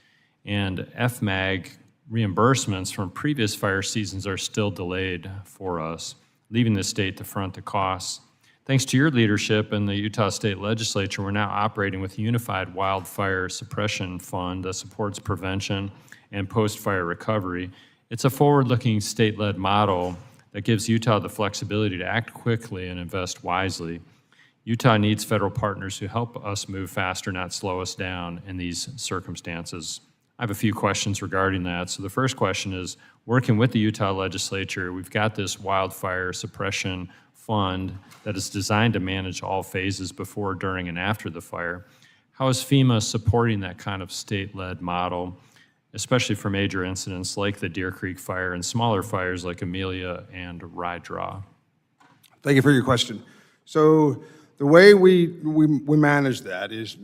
And FMAG reimbursements from previous fire seasons are still delayed for us, leaving the state to front the costs. Thanks to your leadership and the Utah State Legislature, we're now operating with a unified wildfire suppression fund that supports prevention and post-fire recovery. It's a forward-looking state-led model that gives Utah the flexibility to act quickly and invest wisely. Utah needs federal partners who help us move faster, not slow us down in these circumstances. I have a few questions regarding that. So the first question is, working with the Utah Legislature, we've got this wildfire suppression fund that is designed to manage all phases before, during, and after the fire. How is FEMA supporting that kind of state-led model, especially for major incidents like the Deer Creek fire and smaller fires like Amelia and Rye Draw? Thank you for your question. So the way we manage that is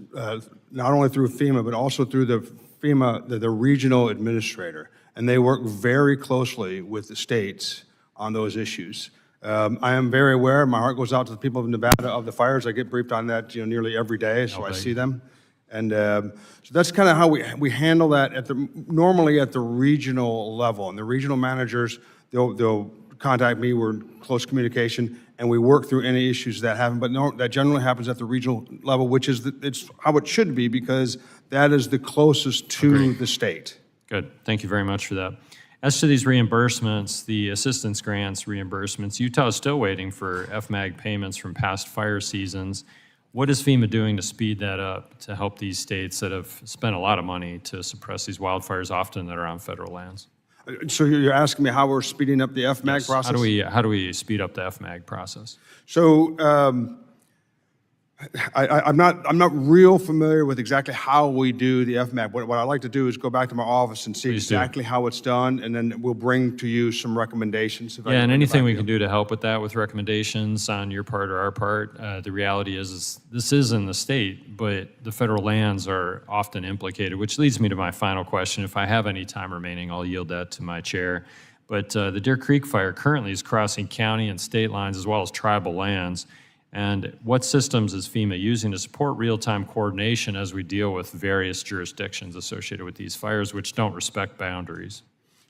not only through FEMA, but also through the FEMA, the regional administrator, and they work very closely with the states on those issues. I am very aware, my heart goes out to the people of Nevada of the fires. I get briefed on that nearly every day, so I see them. And so that's kind of how we handle that normally at the regional level. And the regional managers, they'll contact me, we're in close communication, and we work through any issues that happen. But no, that generally happens at the regional level, which is it's how it should be, because that is the closest to the state. Good, thank you very much for that. As to these reimbursements, the assistance grants reimbursements, Utah is still waiting for FMAG payments from past fire seasons. What is FEMA doing to speed that up to help these states that have spent a lot of money to suppress these wildfires, often that are on federal lands? So you're asking me how we're speeding up the FMAG process? How do we speed up the FMAG process? So I'm not real familiar with exactly how we do the FMAP. What I'd like to do is go back to my office and see Please do. exactly how it's done, and then we'll bring to you some recommendations. Yeah, and anything we can do to help with that, with recommendations on your part or our part. The reality is this is in the state, but the federal lands are often implicated, which leads me to my final question. If I have any time remaining, I'll yield that to my chair. But the Deer Creek fire currently is crossing county and state lines as well as tribal lands. And what systems is FEMA using to support real-time coordination as we deal with various jurisdictions associated with these fires, which don't respect boundaries?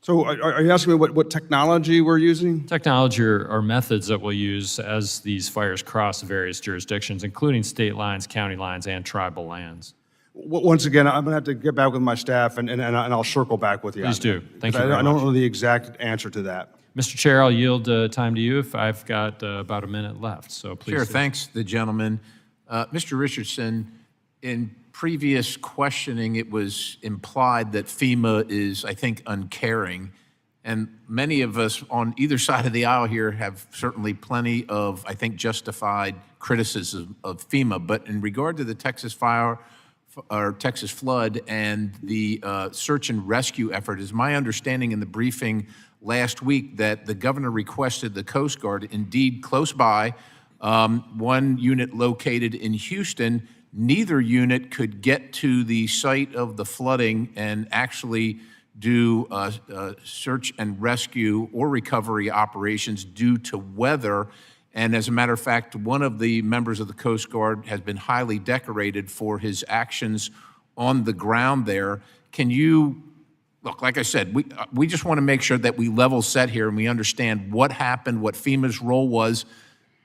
So are you asking me what technology we're using? Technology or methods that we'll use as these fires cross various jurisdictions, including state lines, county lines, and tribal lands. Once again, I'm going to have to get back with my staff, and I'll circle back with you. Please do. Thank you very I don't much. know the exact answer to that. Mr. Chair, I'll yield time to you if I've got about a minute left, so please. Chair, do. thanks the gentleman. Mr. Richardson, in previous questioning, it was implied that FEMA is, I think, uncaring. And many of us on either side of the aisle here have certainly plenty of, I think, justified criticism of FEMA. But in regard to the Texas fire or Texas flood and the search and rescue effort, is my understanding in the briefing last week that the governor requested the Coast Guard, indeed close by, one unit located in Houston. Neither unit could get to the site of the flooding and actually do search and rescue or recovery operations due to weather. And as a matter of fact, one of the members of the Coast Guard has been highly decorated for his actions on the ground there. Can you, look, like I said, we just want to make sure that we level set here and we understand what happened, what FEMA's role was,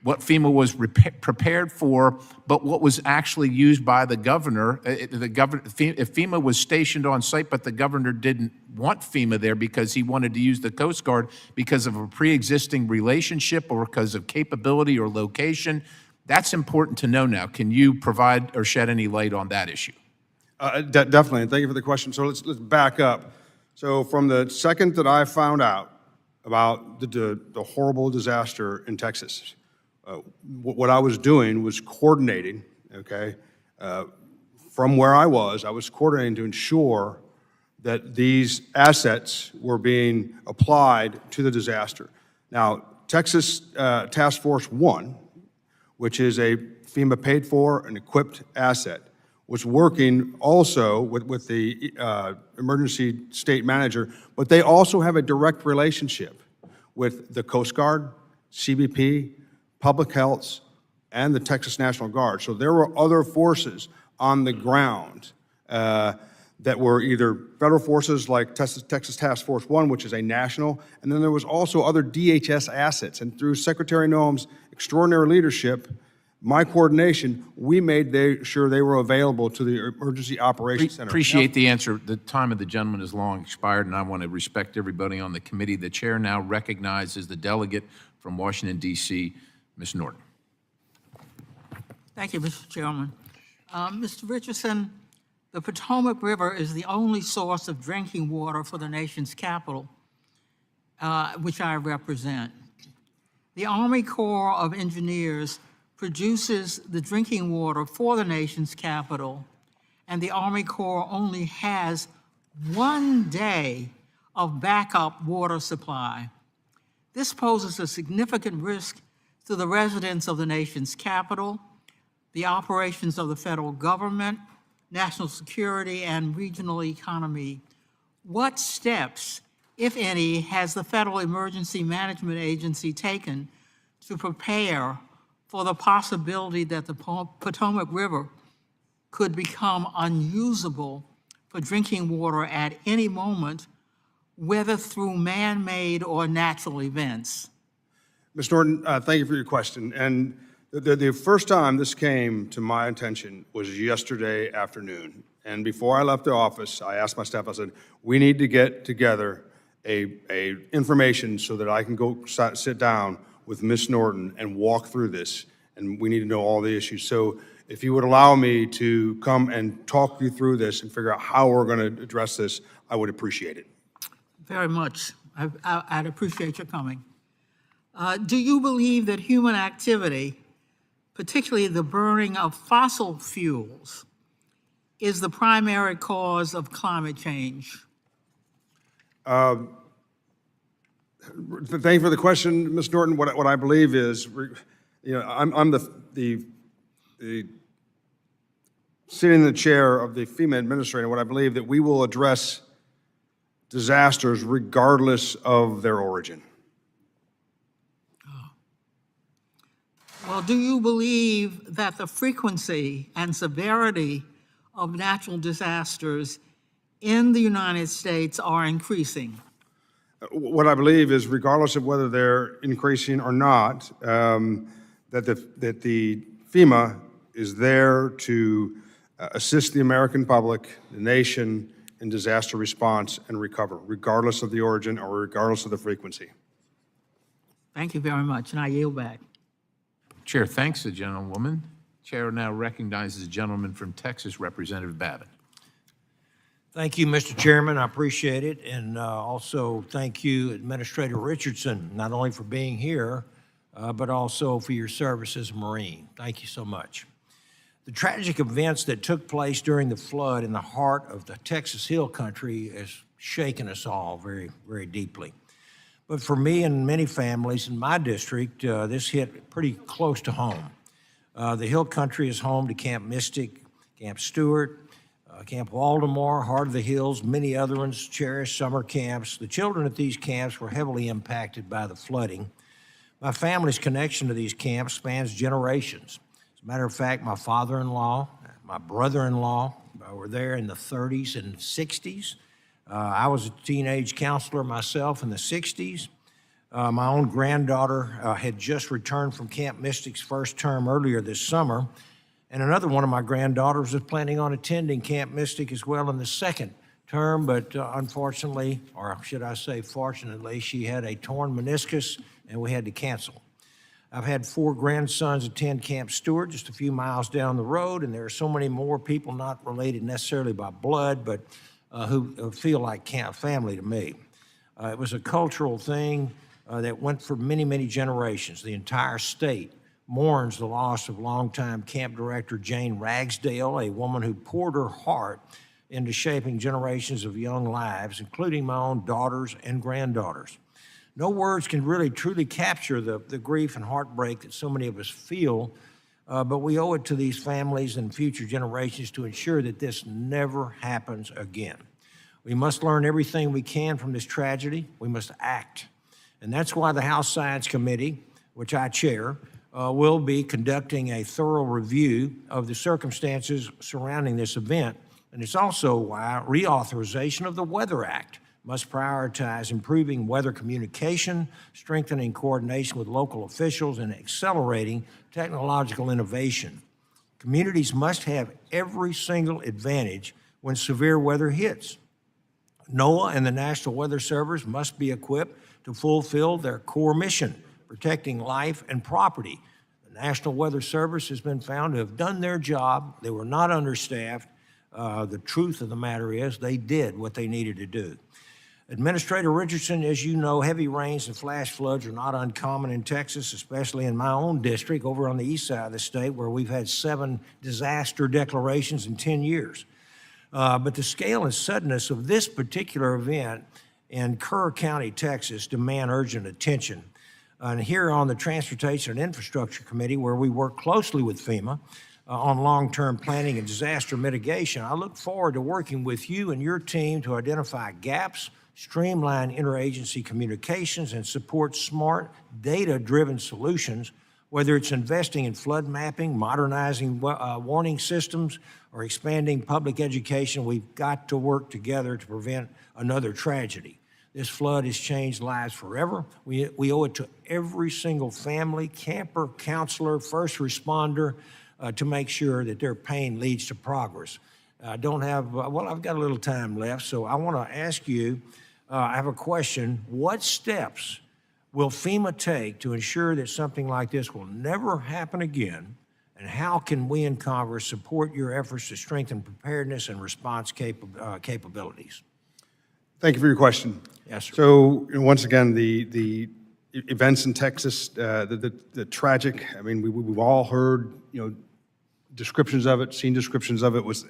what FEMA was prepared for, but what was actually used by the governor. If FEMA was stationed on site, but the governor didn't want FEMA there because he wanted to use the Coast Guard because of a pre-existing relationship or because of capability or location, that's important to know now. Can you provide or shed any light on that issue? Definitely, and thank you for the question. So let's back up. So from the second that I found out about the horrible disaster in Texas, what I was doing was coordinating, okay, from where I was coordinating to ensure that these assets were being applied to the disaster. Now, Texas Task Force 1, which is a FEMA paid for and equipped asset, was working also with the emergency state manager, but they also have a direct relationship with the Coast Guard, CBP, Public Health, and the Texas National Guard. So there were other forces on the ground that were either federal forces like Texas Task Force 1, which is a national, and then there was also other DHS assets. And through Secretary Noem's extraordinary leadership, my coordination, we made sure they were available to the Emergency Operations Center. Appreciate the answer. The time of the gentleman is long expired, and I want to respect everybody on the committee. The chair now recognizes the delegate from Washington, D.C., Ms. Norton. Thank you, Mr. Chairman. Mr. Richardson, the Potomac River is the only source of drinking water for the nation's capital, which I represent. The Army Corps of Engineers produces the drinking water for the nation's capital, and the Army Corps only has 1 day of backup water supply. This poses a significant risk to the residents of the nation's capital, the operations of the federal government, national security, and regional economy. What steps, if any, has the Federal Emergency Management Agency taken to prepare for the possibility that the Potomac River could become unusable for drinking water at any moment, whether through man-made or natural events? Ms. Norton, thank you for your question. And the first time this came to my attention was yesterday afternoon. And before I left the office, I asked my staff, I said, we need to get together a information so that I can go sit down with Ms. Norton and walk through this. And we need to know all the issues. So if you would allow me to come and talk you through this and figure out how we're going to address this, I would appreciate it. Very much. I'd appreciate your coming. Do you believe that human activity particularly the burning of fossil fuels, is the primary cause of climate change? Thank you for the question, Ms. Norton. What I believe is, I'm the sitting in the chair of the FEMA administrator. What I believe that we will address disasters regardless of their origin. Well, do you believe that the frequency and severity of natural disasters in the United States are increasing? What I believe is, regardless of whether they're increasing or not, that the FEMA is there to assist the American public, the nation, in disaster response and recover, regardless of the origin or regardless of the frequency. Thank you very much, and I yield back. Chair thanks the gentlewoman. Chair now recognizes the gentleman from Texas, Representative Babbitt. Thank you, Mr. Chairman. I appreciate it. And also thank you, Administrator Richardson, not only for being here, but also for your service as a Marine. Thank you so much. The tragic events that took place during the flood in the heart of the Texas Hill Country has shaken us all very, very deeply. But for me and many families in my district, this hit pretty close to home. The Hill Country is home to Camp Mystic, Camp Stewart, Camp Waldemar, Heart of the Hills, many other ones, cherished summer camps. The children at these camps were heavily impacted by the flooding. My family's connection to these camps spans generations. As a matter of fact, my father-in-law, my brother-in-law were there in the 30s and 60s. I was a teenage counselor myself in the 60s. My own granddaughter had just returned from Camp Mystic's first term earlier this summer, and another one of my granddaughters was planning on attending Camp Mystic as well in the second term, but unfortunately, or should I say fortunately, she had a torn meniscus and we had to cancel. I've had 4 grandsons attend Camp Stewart just a few miles down the road, and there are so many more people not related necessarily by blood, but who feel like camp family to me. It was a cultural thing that went for many, many generations. The entire state mourns the loss of longtime camp director Jane Ragsdale, a woman who poured her heart into shaping generations of young lives, including my own daughters and granddaughters. No words can really truly capture the grief and heartbreak that so many of us feel, but we owe it to these families and future generations to ensure that this never happens again. We must learn everything we can from this tragedy. We must act. And that's why the House Science Committee, which I chair, will be conducting a thorough review of the circumstances surrounding this event. And it's also why reauthorization of the Weather Act must prioritize improving weather communication, strengthening coordination with local officials, and accelerating technological innovation. Communities must have every single advantage when severe weather hits. NOAA and the National Weather Service must be equipped to fulfill their core mission, protecting life and property. The National Weather Service has been found to have done their job. They were not understaffed. The truth of the matter is they did what they needed to do. Administrator Richardson, as you know, heavy rains and flash floods are not uncommon in Texas, especially in my own district over on the east side of the state, where we've had 7 disaster declarations in 10 years. But the scale and suddenness of this particular event in Kerr County, Texas, demand urgent attention. And here on the Transportation and Infrastructure Committee, where we work closely with FEMA on long-term planning and disaster mitigation, I look forward to working with you and your team to identify gaps, streamline interagency communications, and support smart, data-driven solutions, whether it's investing in flood mapping, modernizing warning systems, or expanding public education. We've got to work together to prevent another tragedy. This flood has changed lives forever. We owe it to every single family, camper, counselor, first responder, to make sure that their pain leads to progress. I don't have, well, I've got a little time left, so I want to ask you, I have a question. What steps will FEMA take to ensure that something like this will never happen again? And how can we in Congress support your efforts to strengthen preparedness and response capabilities? Thank you for your question. Yes, sir. So, once again, the events in Texas, the tragic, I mean, we've all heard, descriptions of it, seen descriptions of it, was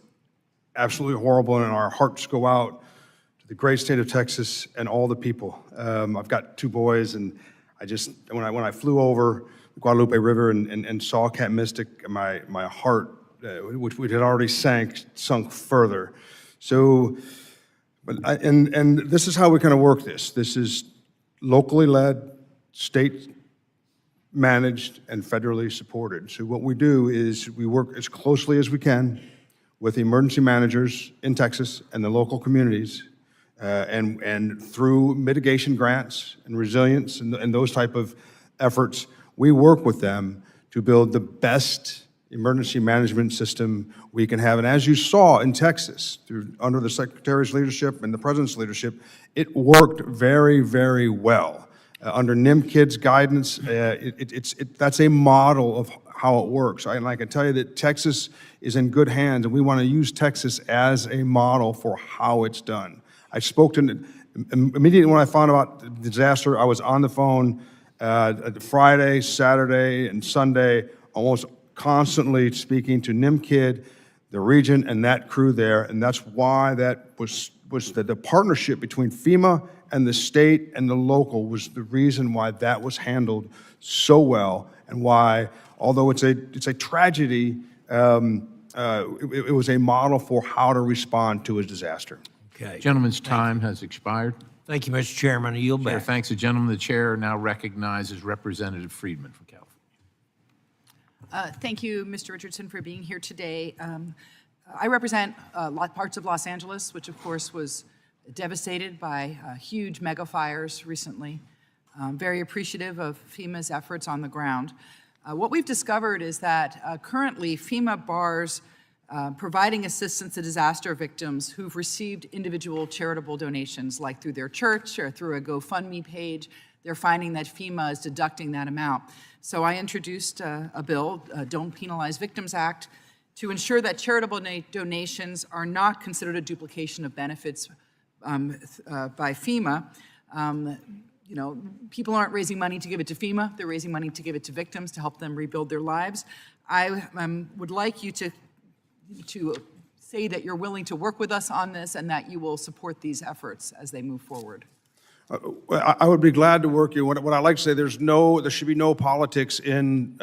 absolutely horrible, and our hearts go out to the great state of Texas and all the people. I've got 2 boys, and when I flew over the Guadalupe River and saw Camp Mystic, my heart, which had already sunk further. So, and this is how we kind of work this. This is locally led, state managed, and federally supported. So what we do is we work as closely as we can with the emergency managers in Texas and the local communities, and through mitigation grants and resilience and those type of efforts, we work with them to build the best emergency management system we can have. And as you saw in Texas, under the Secretary's leadership and the President's leadership, it worked very, very well. Under NIMKID's guidance, that's a model of how it works. And I can tell you that Texas is in good hands, and we want to use Texas as a model for how it's done. I spoke to, immediately when I found about the disaster, I was on the phone Friday, Saturday, and Sunday, almost constantly speaking to NIMKID, the region, and that crew there, and that's why that was the partnership between FEMA and the state and the local was the reason why that was handled so well, and why, although it's a tragedy, it was a model for how to respond to a disaster. Okay. Gentleman's time has expired. Thank you, Mr. Chairman. I yield Chair back. thanks the gentleman. The chair now recognizes Representative Friedman from California. Thank you, Mr. Richardson, for being here today. I represent parts of Los Angeles, which of course was devastated by huge mega fires recently. Very appreciative of FEMA's efforts on the ground. What we've discovered is that currently FEMA bars providing assistance to disaster victims who've received individual charitable donations, like through their church or through a GoFundMe page. They're finding that FEMA is deducting that amount. So I introduced a bill, Don't Penalize Victims Act, to ensure that charitable donations are not considered a duplication of benefits by FEMA. People aren't raising money to give it to FEMA, they're raising money to give it to victims to help them rebuild their lives. I would like you to say that you're willing to work with us on this and that you will support these efforts as they move forward. I would be glad to work you. What I like to say, there should be no politics in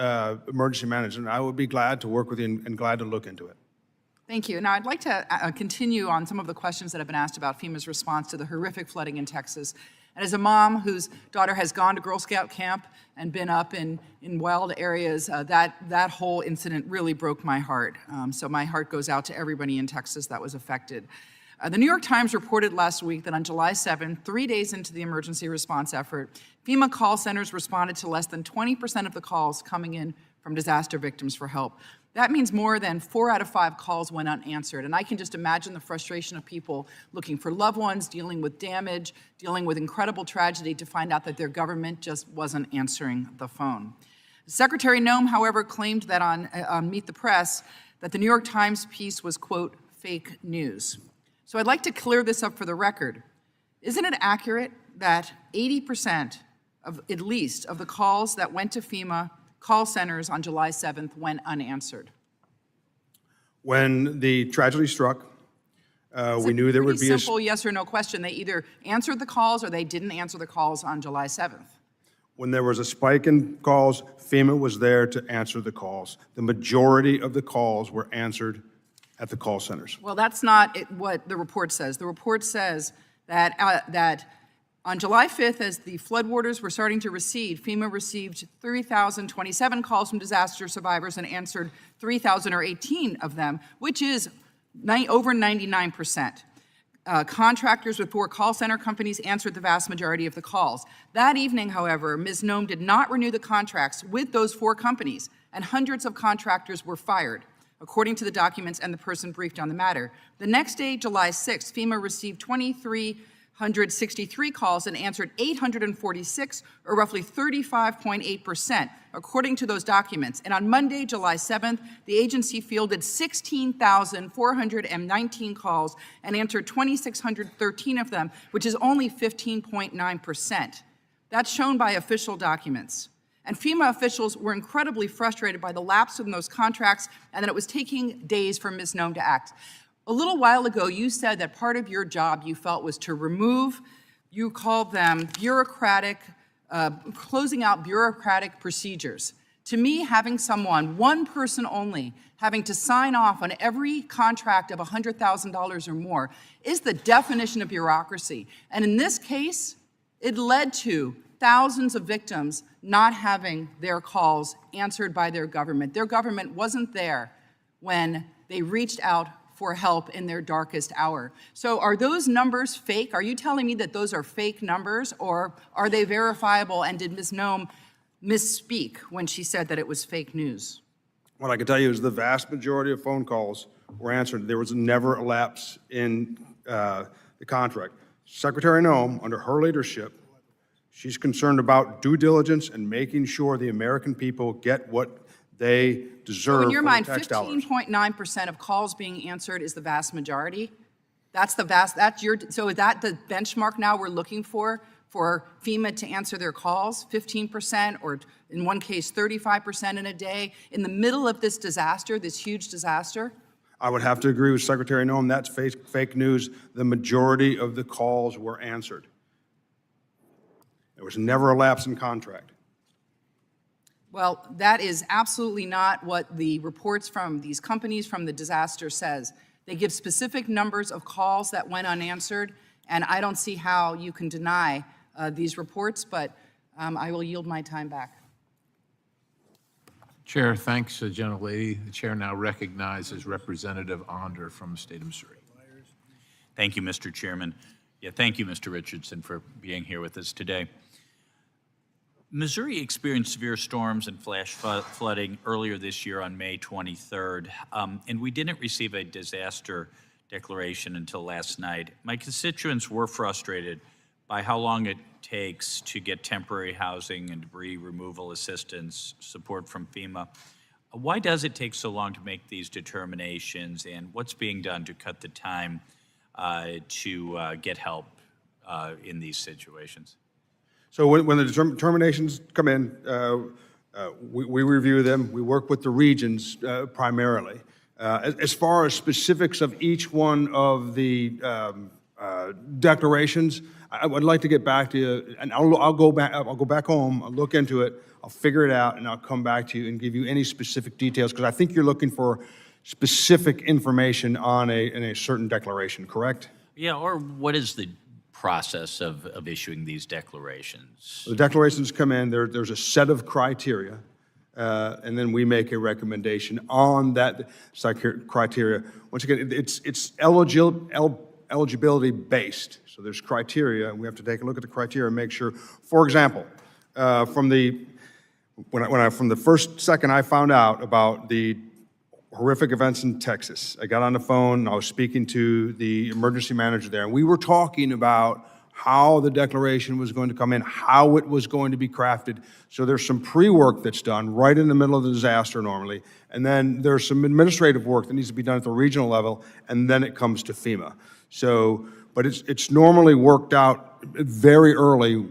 emergency management. I would be glad to work with you and glad to look into it. Thank you. Now, I'd like to continue on some of the questions that have been asked about FEMA's response to the horrific flooding in Texas. And as a mom whose daughter has gone to Girl Scout camp and been up in wild areas, that whole incident really broke my heart. So my heart goes out to everybody in Texas that was affected. The New York Times reported last week that on July 7th, 3 days into the emergency response effort, FEMA call centers responded to less than 20% of the calls coming in from disaster victims for help. That means more than 4 out of 5 calls went unanswered. And I can just imagine the frustration of people looking for loved ones, dealing with damage, dealing with incredible tragedy to find out that their government just wasn't answering the phone. Secretary Noem, however, claimed that on Meet the Press that the New York Times piece was, quote, fake news. So I'd like to clear this up for the record. Isn't it accurate that 80% of, at least, of the calls that went to FEMA call centers on July 7th went unanswered? When the tragedy struck, we knew there would be a simple yes or no question. They either answered the calls or they didn't answer the calls on July 7th. When there was a spike in calls, FEMA was there to answer the calls. The majority of the calls were answered at the call centers. Well, that's not what the report says. The report says that on July 5th, as the floodwaters were starting to recede, FEMA received 3,027 calls from disaster survivors and answered 3,018 of them, which is over 99%. Contractors with 4 call center companies answered the vast majority of the calls. That evening, however, Ms. Noem did not renew the contracts with those 4 companies, and hundreds of contractors were fired, according to the documents and the person briefed on the matter. The next day, July 6th, FEMA received 2,363 calls and answered 846, or roughly 35.8%, according to those documents. And on Monday, July 7th, the agency fielded 16,419 calls and answered 2,613 of them, which is only 15.9%. That's shown by official documents. And FEMA officials were incredibly frustrated by the lapse in those contracts and that it was taking days for Ms. Noem to act. A little while ago, you said that part of your job you felt was to remove, you called them bureaucratic, closing out bureaucratic procedures. To me, having someone, one person only, having to sign off on every contract of $100,000 or more is the definition of bureaucracy. And in this case, it led to thousands of victims not having their calls answered by their government. Their government wasn't there when they reached out for help in their darkest hour. So are those numbers fake? Are you telling me that those are fake numbers, or are they verifiable, and did Ms. Noem misspeak when she said that it was fake news? What I can tell you is the vast majority of phone calls were answered. There was never a lapse in the contract. Secretary Noem, under her leadership, she's concerned about due diligence and making sure the American people get what they deserve So in your for mind, their tax dollars. 15.9% of calls being answered is the vast majority? So is that the benchmark now we're looking for FEMA to answer their calls? 15%, or in one case, 35% in a day, in the middle of this disaster, this huge disaster? I would have to agree with Secretary Noem, that's fake news. The majority of the calls were answered. There was never a lapse in contract. Well, that is absolutely not what the reports from these companies from the disaster says. They give specific numbers of calls that went unanswered, and I don't see how you can deny these reports, but I will yield my time back. Chair, thanks, gentlelady. The chair now recognizes Representative Onder from the state of Missouri. Thank you, Mr. Chairman. Yeah, thank you, Mr. Richardson, for being here with us today. Missouri experienced severe storms and flash flooding earlier this year on May 23rd, and we didn't receive a disaster declaration until last night. My constituents were frustrated by how long it takes to get temporary housing and debris removal assistance support from FEMA. Why does it take so long to make these determinations, and what's being done to cut the time to get help in these situations? So when the determinations come in, we review them. We work with the regions primarily. As far as specifics of each one of the declarations, I would like to get back to you, and I'll go back home, I'll look into it, I'll figure it out, and I'll come back to you and give you any specific details, because I think you're looking for specific information on a certain declaration, correct? Yeah, or what is the process of issuing these declarations? The declarations come in, there's a set of criteria, and then we make a recommendation on that criteria. Once again, it's eligibility based, so there's criteria, and we have to take a look at the criteria and make sure. For example, from the first second I found out about the horrific events in Texas, I got on the phone, I was speaking to the emergency manager there, and we were talking about how the declaration was going to come in, how it was going to be crafted. So there's some pre-work that's done right in the middle of the disaster normally, and then there's some administrative work that needs to be done at the regional level, and then it comes to FEMA. So, but it's normally worked out very early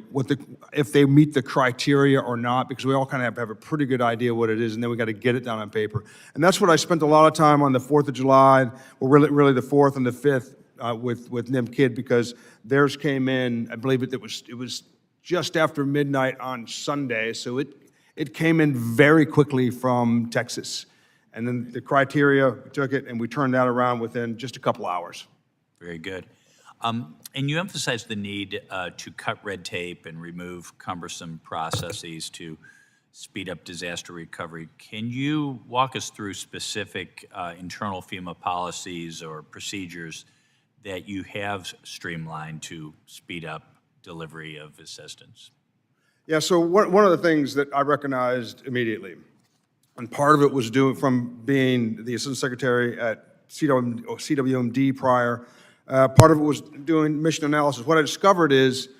if they meet the criteria or not, because we all kind of have a pretty good idea what it is, and then we got to get it down on paper. And that's what I spent a lot of time on the 4th of July, or really the 4th and the 5th with NIM Kid, because theirs came in, I believe it was just after midnight on Sunday, so it came in very quickly from Texas. And then the criteria, we took it and we turned that around within just a couple hours. Very good. And you emphasize the need to cut red tape and remove cumbersome processes to speed up disaster recovery. Can you walk us through specific internal FEMA policies or procedures that you have streamlined to speed up delivery of assistance? Yeah, so one of the things that I recognized immediately, and part of it was from being the Assistant Secretary at CWMD prior, part of it was doing mission analysis. What I discovered is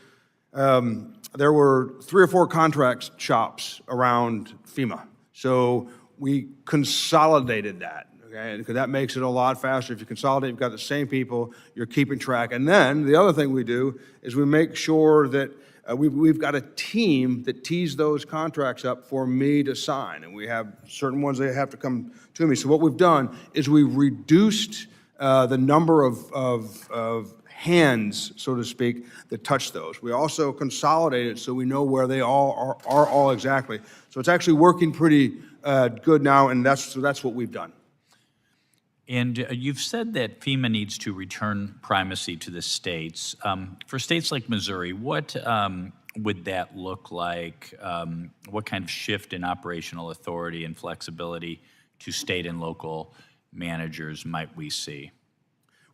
there were 3 or 4 contract shops around FEMA. So we consolidated that, okay? Because that makes it a lot faster. If you consolidate, you've got the same people, you're keeping track. And then the other thing we do is we make sure that We've got a team that tees those contracts up for me to sign, and we have certain ones that have to come to me. So what we've done is we've reduced the number of hands, so to speak, that touch those. We also consolidated so we know where they all are all exactly. So it's actually working pretty good now, and that's what we've done. And you've said that FEMA needs to return primacy to the states. For states like Missouri, what would that look like? What kind of shift in operational authority and flexibility to state and local managers might we see?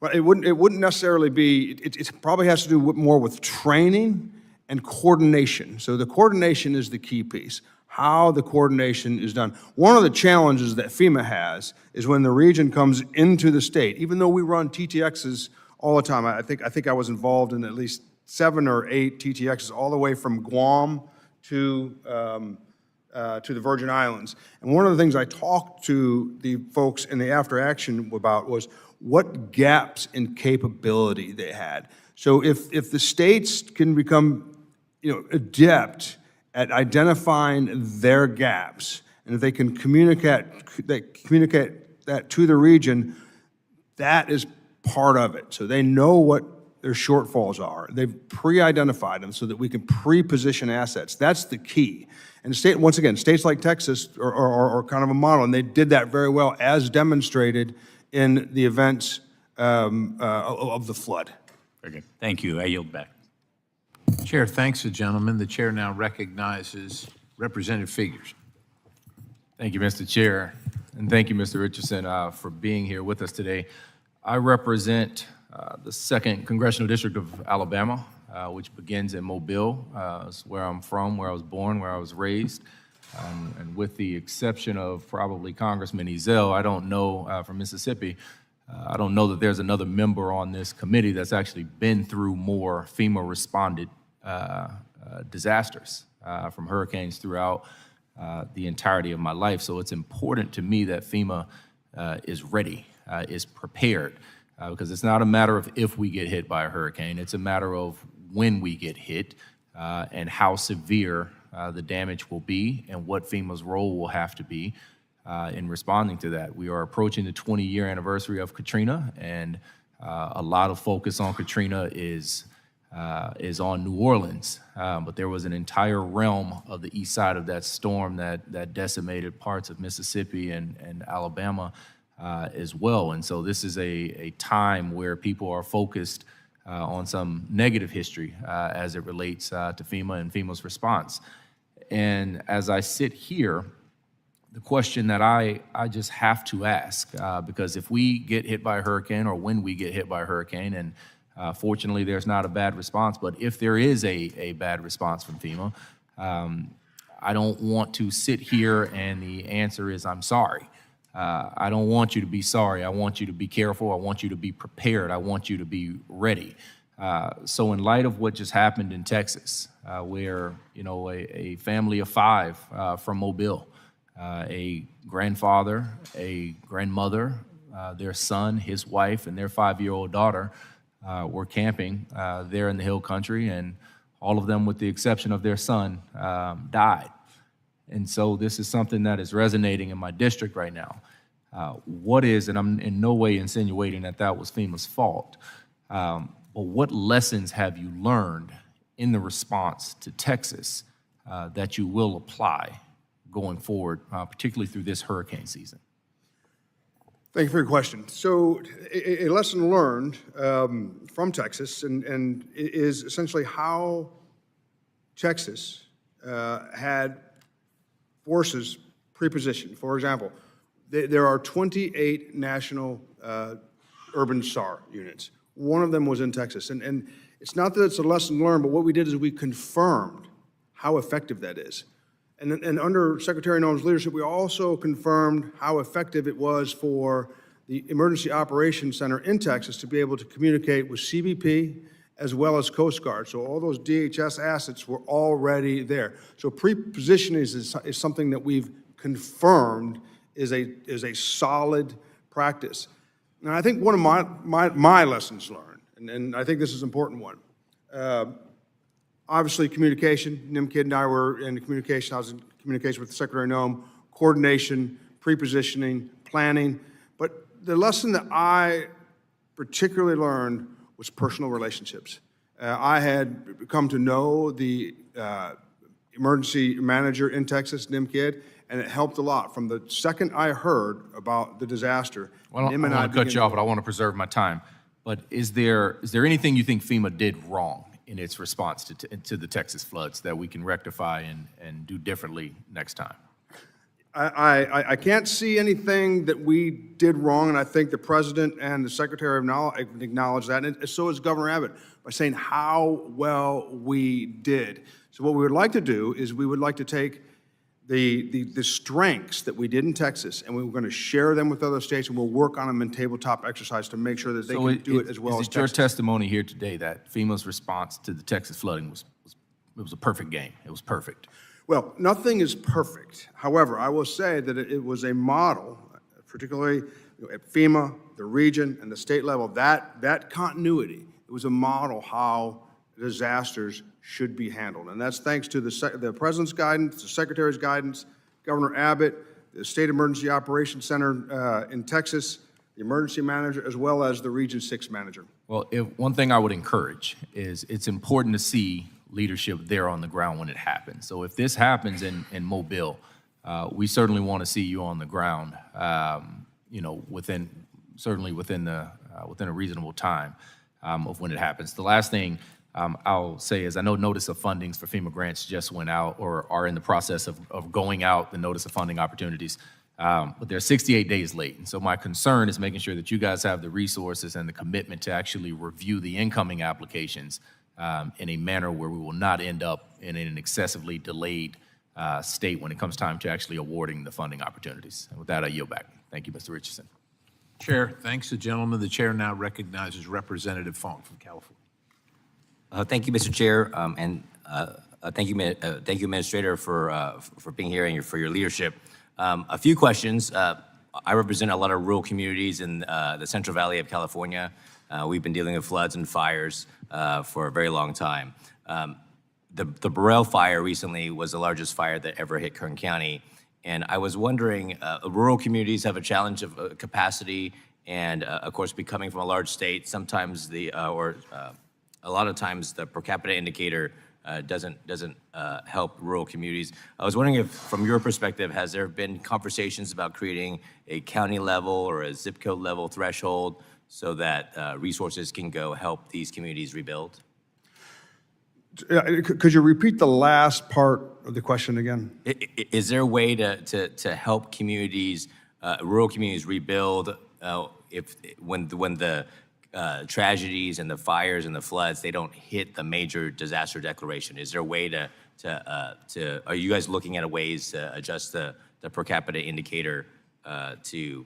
Well, it wouldn't necessarily be, it probably has to do more with training and coordination. So the coordination is the key piece, how the coordination is done. One of the challenges that FEMA has is when the region comes into the state, even though we run TTXs all the time, I think I was involved in at least 7 or 8 TTXs all the way from Guam to the Virgin Islands. And one of the things I talked to the folks in the after action about was what gaps in capability they had. So if the states can become, adept at identifying their gaps, and if they can communicate that to the region, that is part of it. So they know what their shortfalls are. They've pre-identified them so that we can pre-position assets. That's the key. And once again, states like Texas are kind of a model, and they did that very well, as demonstrated in the events of the flood. Very good. Thank you. I yield back. Chair thanks the gentleman. The chair now recognizes Representative Figures. Thank you, Mr. Chair, and thank you, Mr. Richardson, for being here with us today. I represent the 2nd Congressional District of Alabama, which begins in Mobile. It's where I'm from, where I was born, where I was raised. And with the exception of probably Congressman Ezell, I don't know, from Mississippi, I don't know that there's another member on this committee that's actually been through more FEMA-responded disasters from hurricanes throughout the entirety of my life. So it's important to me that FEMA is ready, is prepared, because it's not a matter of if we get hit by a hurricane, it's a matter of when we get hit and how severe the damage will be and what FEMA's role will have to be in responding to that. We are approaching the 20-year anniversary of Katrina, and a lot of focus on Katrina is on New Orleans, but there was an entire realm of the east side of that storm that decimated parts of Mississippi and Alabama as well. And so this is a time where people are focused on some negative history as it relates to FEMA and FEMA's response. And as I sit here, the question that I just have to ask, because if we get hit by a hurricane or when we get hit by a hurricane, and fortunately there's not a bad response, but if there is a bad response from FEMA, I don't want to sit here and the answer is I'm sorry. I don't want you to be sorry. I want you to be careful. I want you to be prepared. I want you to be ready. So in light of what just happened in Texas, where a family of 5 from Mobile, a grandfather, a grandmother, their son, his wife, and their 5-year-old daughter were camping there in the hill country, and all of them, with the exception of their son, died. And so this is something that is resonating in my district right now. And I'm in no way insinuating that was FEMA's fault, but what lessons have you learned in the response to Texas that you will apply going forward, particularly through this hurricane season? Thank you for your question. So a lesson learned from Texas and is essentially how Texas had forces pre-positioned. For example, there are 28 national urban SAR units. One of them was in Texas. And it's not that it's a lesson learned, but what we did is we confirmed how effective that is. And under Secretary Noem's leadership, we also confirmed how effective it was for the Emergency Operations Center in Texas to be able to communicate with CBP as well as Coast Guard. So all those DHS assets were already there. So pre-positioning is something that we've confirmed is a solid practice. And I think one of my lessons learned, and I think this is an important one, Obviously, communication. Nimkid and I were in communication. I was in communication with Secretary Noem, coordination, pre-positioning, planning. But the lesson that I particularly learned was personal relationships. I had come to know the emergency manager in Texas, Nimkid, and it helped a lot. From the second I heard about the disaster, Well, I Nim don't and want to cut began you off, but I want to preserve my time. But is there anything you think FEMA did wrong in its response to the Texas floods that we can rectify and do differently next time? I can't see anything that we did wrong, and I think the president and the secretary have acknowledged that, and so is Governor Abbott, by saying how well we did. So what we would like to do is we would like to take the strengths that we did in Texas, and we were going to share them with other states, and we'll work on them in tabletop exercise to make sure that they can do it as well as Is it your Texas. testimony here today that FEMA's response to the Texas flooding was a perfect game? It was perfect. Well, nothing is perfect. However, I will say that it was a model, particularly at FEMA, the region, and the state level, that continuity. It was a model how disasters should be handled. And that's thanks to the President's guidance, the Secretary's guidance, Governor Abbott, the State Emergency Operations Center in Texas, the emergency manager, as well as the Region 6 manager. Well, one thing I would encourage is it's important to see leadership there on the ground when it happens. So if this happens in Mobile, we certainly want to see you on the ground, within a reasonable time of when it happens. The last thing I'll say is I know notice of fundings for FEMA grants just went out or are in the process of going out, the notice of funding opportunities, but they're 68 days late. And so my concern is making sure that you guys have the resources and the commitment to actually review the incoming applications in a manner where we will not end up in an excessively delayed state when it comes time to actually awarding the funding opportunities. And with that, I yield back. Thank you, Mr. Richardson. Chair, thanks to the gentleman. The chair now recognizes Representative Fong from California. Thank you, Mr. Chair, and thank you, Administrator, for being here and for your leadership. A few questions. I represent a lot of rural communities in the Central Valley of California. We've been dealing with floods and fires for a very long time. The Burrell fire recently was the largest fire that ever hit Kern County, and I was wondering, rural communities have a challenge of capacity, and of course, coming from a large state, sometimes a lot of times the per capita indicator doesn't help rural communities. I was wondering if, from your perspective, has there been conversations about creating a county level or a zip code level threshold so that resources can go help these communities rebuild? Could you repeat the last part of the question again? Is there a way to help communities, rural communities, rebuild when the tragedies and the fires and the floods, they don't hit the major disaster declaration? Is there a way are you guys looking at ways to adjust the per capita indicator to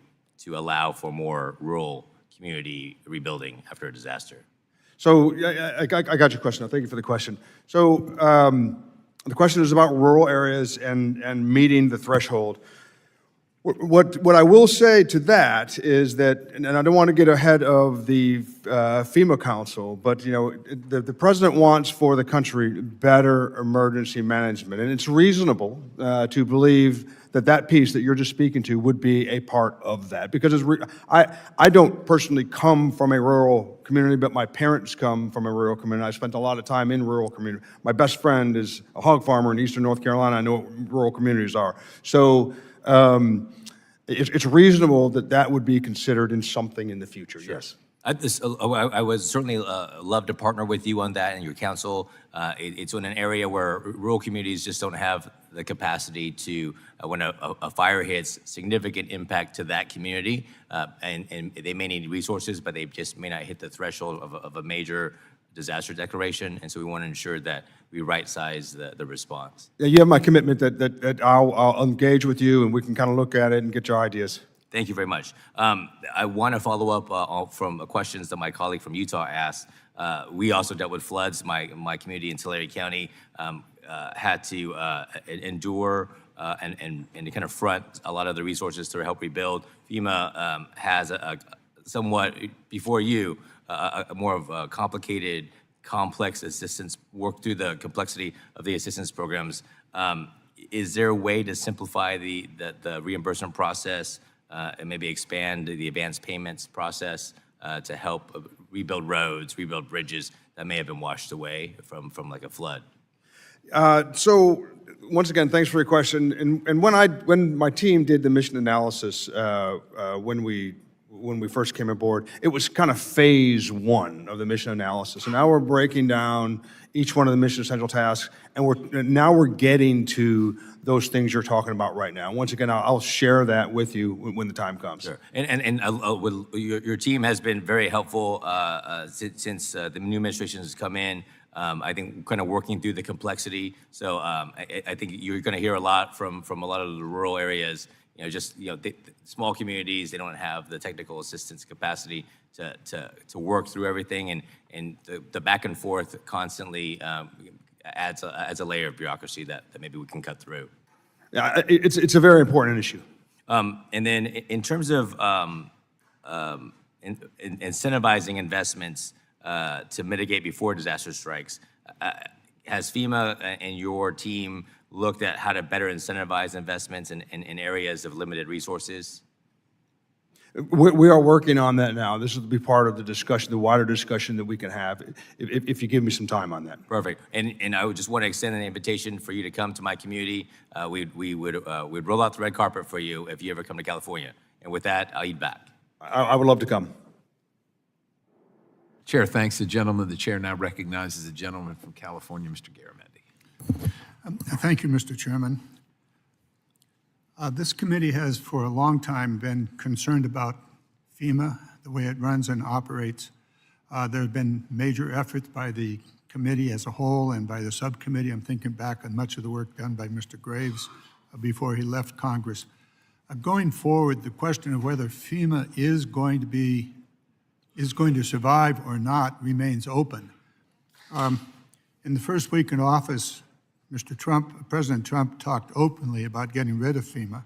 allow for more rural community rebuilding after a disaster? So I got your question. Thank you for the question. So the question is about rural areas and meeting the threshold. What I will say to that is that, and I don't want to get ahead of the FEMA Council, but the president wants for the country better emergency management, and it's reasonable to believe that piece that you're just speaking to would be a part of that. Because I don't personally come from a rural community, but my parents come from a rural community. I spent a lot of time in rural community. My best friend is a hog farmer in eastern North Carolina. I know what rural communities are. So it's reasonable that would be considered in something in the future, sure. Yes. I would certainly love to partner with you on that and your council. It's in an area where rural communities just don't have the capacity to, when a fire hits, significant impact to that community, and they may need resources, but they just may not hit the threshold of a major disaster declaration, and so we want to ensure that we right-size the response. Yeah, you have my commitment that I'll engage with you and we can kind of look at it and get your ideas. Thank you very much. I want to follow up from questions that my colleague from Utah asked. We also dealt with floods. My community in Tulare County had to endure and kind of front a lot of the resources to help rebuild. FEMA has a somewhat, before you, a more of a complicated complex assistance, work through the complexity of the assistance programs. Is there a way to simplify the reimbursement process and maybe expand the advance payments process to help rebuild roads, rebuild bridges that may have been washed away from like a flood? So once again, thanks for your question. And when my team did the mission analysis, when we first came aboard, it was kind of phase one of the mission analysis. And now we're breaking down each one of the mission essential tasks, and we're getting to those things you're talking about right now. Once again, I'll share that with you when the time comes. Sure. And your team has been very helpful since the new administration has come in. I think kind of working through the complexity. So I think you're going to hear a lot from a lot of the rural areas. Small communities, they don't have the technical assistance capacity to work through everything, and the back and forth constantly adds a layer of bureaucracy that maybe we can cut through. Yeah, it's a very important issue. And then in terms of incentivizing investments to mitigate before disaster strikes, has FEMA and your team looked at how to better incentivize investments in areas of limited resources? We are working on that now. This will be part of the discussion, the wider discussion that we can have, if you give me some time on that. Perfect. And I would just want to extend an invitation for you to come to my community. We'd roll out the red carpet for you if you ever come to California. And with that, I'll eat back. I would love to come. Chair thanks the gentleman. The chair now recognizes the gentleman from California, Mr. Garamendi. Thank you, Mr. Chairman. This committee has for a long time been concerned about FEMA, the way it runs and operates. There have been major efforts by the committee as a whole and by the subcommittee. I'm thinking back on much of the work done by Mr. Graves before he left Congress. Going forward, the question of whether FEMA is going to survive or not remains open. In the first week in office, President Trump talked openly about getting rid of FEMA.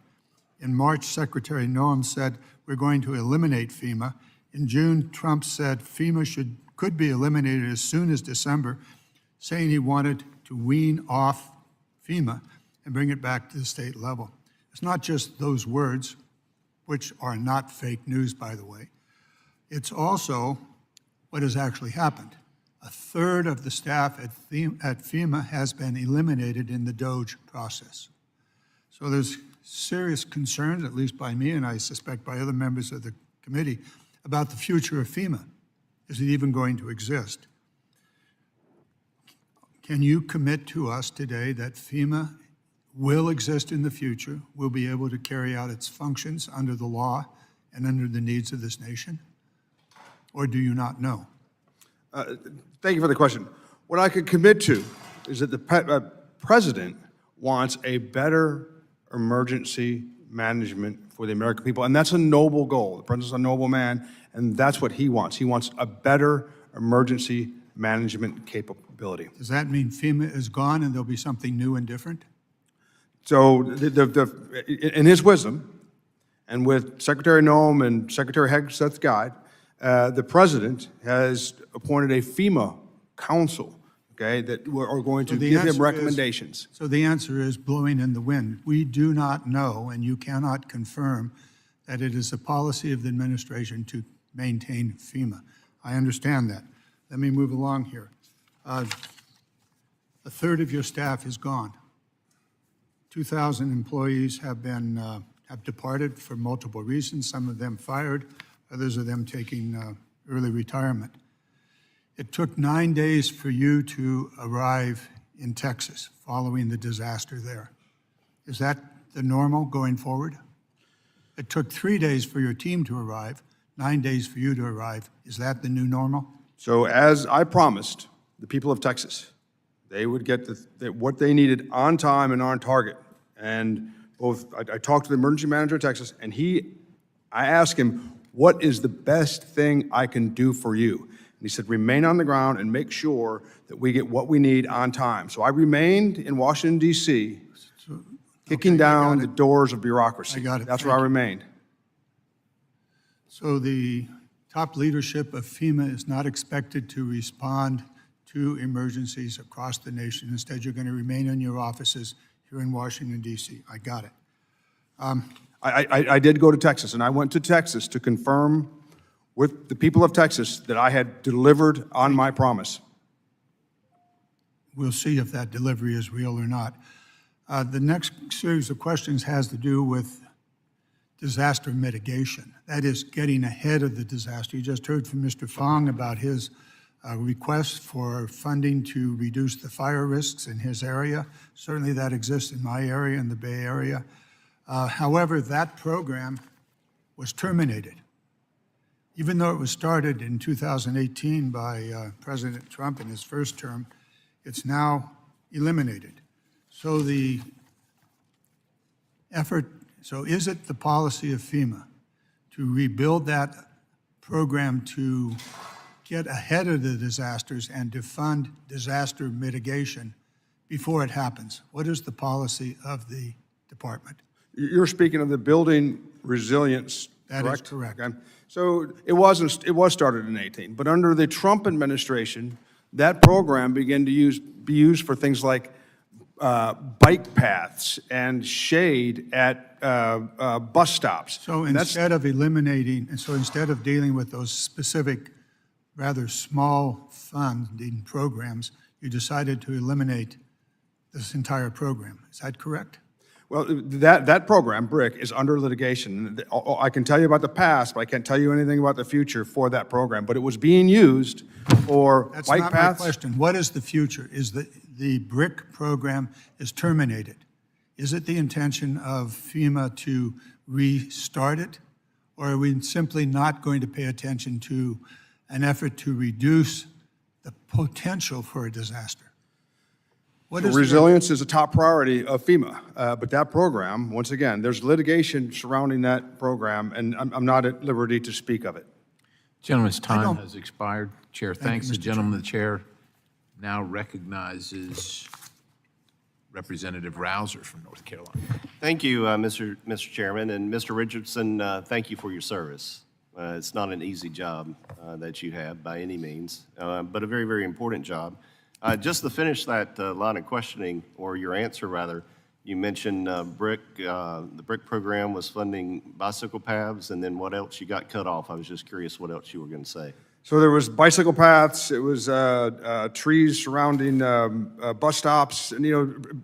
In March, Secretary Noem said, we're going to eliminate FEMA. In June, Trump said FEMA could be eliminated as soon as December, saying he wanted to wean off FEMA and bring it back to the state level. It's not just those words, which are not fake news, by the way. It's also what has actually happened. A third of the staff at FEMA has been eliminated in the DOGE process. So there's serious concerns, at least by me and I suspect by other members of the committee, about the future of FEMA. Is it even going to exist? Can you commit to us today that FEMA will exist in the future, will be able to carry out its functions under the law and under the needs of this nation? Or do you not know? Thank you for the question. What I could commit to is that the president wants a better emergency management for the American people, and that's a noble goal. The president's a noble man, and that's what he wants. He wants a better emergency management capability. Does that mean FEMA is gone and there'll be something new and different? So in his wisdom, and with Secretary Noem and Secretary Hegseth's guide, the president has appointed a FEMA council, okay, that are going to give him recommendations. So the answer is blowing in the wind. We do not know, and you cannot confirm, that it is the policy of the administration to maintain FEMA. I understand that. Let me move along here. A third of your staff is gone. 2,000 employees have departed for multiple reasons, some of them fired, others of them taking early retirement. It took 9 days for you to arrive in Texas following the disaster there. Is that the normal going forward? It took 3 days for your team to arrive, 9 days for you to arrive. Is that the new normal? So as I promised the people of Texas, they would get what they needed on time and on target. And I talked to the emergency manager of Texas, and I asked him, what is the best thing I can do for you? And he said, remain on the ground and make sure that we get what we need on time. So I remained in Washington, D.C., kicking down the doors of bureaucracy. I got it. That's where I remained. So the top leadership of FEMA is not expected to respond to emergencies across the nation. Instead, you're going to remain in your offices here in Washington, D.C. I got it. I did go to Texas, and I went to Texas to confirm with the people of Texas that I had delivered on my promise. We'll see if that delivery is real or not. The next series of questions has to do with disaster mitigation. That is, getting ahead of the disaster. You just heard from Mr. Fong about his request for funding to reduce the fire risks in his area. Certainly that exists in my area, in the Bay Area. However, that program was terminated. Even though it was started in 2018 by President Trump in his first term, it's now eliminated. So the effort, so is it the policy of FEMA to rebuild that program to get ahead of the disasters and to fund disaster mitigation before it happens? What is the policy of the department? You're speaking of the building resilience, correct? That is correct. Okay. So it was started in 18, but under the Trump administration, that program began to be used for things like bike paths and shade at bus stops. So instead of dealing with those specific, rather small funding programs, you decided to eliminate this entire program. Is that correct? Well, that program, BRIC, is under litigation. I can tell you about the past, but I can't tell you anything about the future for that program. But it was being used for That's bike not paths. my question. What is the future? Is the BRIC program is terminated? Is it the intention of FEMA to restart it? Or are we simply not going to pay attention to an effort to reduce the potential for a disaster? What is Resilience is a top priority of FEMA, but that program, once again, there's litigation surrounding that program, and I'm not at liberty to speak of it. Gentleman's time has expired. Chair Thank thanks you, the Mr. gentleman. The chair now recognizes Representative Rouser from North Carolina. Thank you, Mr. Chairman, and Mr. Richardson, thank you for your service. It's not an easy job that you have by any means, but a very, very important job. Just to finish that line of questioning, or your answer rather, you mentioned BRIC, the BRIC program was funding bicycle paths, and then what else you got cut off? I was just curious what else you were going to say. So there was bicycle paths, it was trees surrounding bus stops, and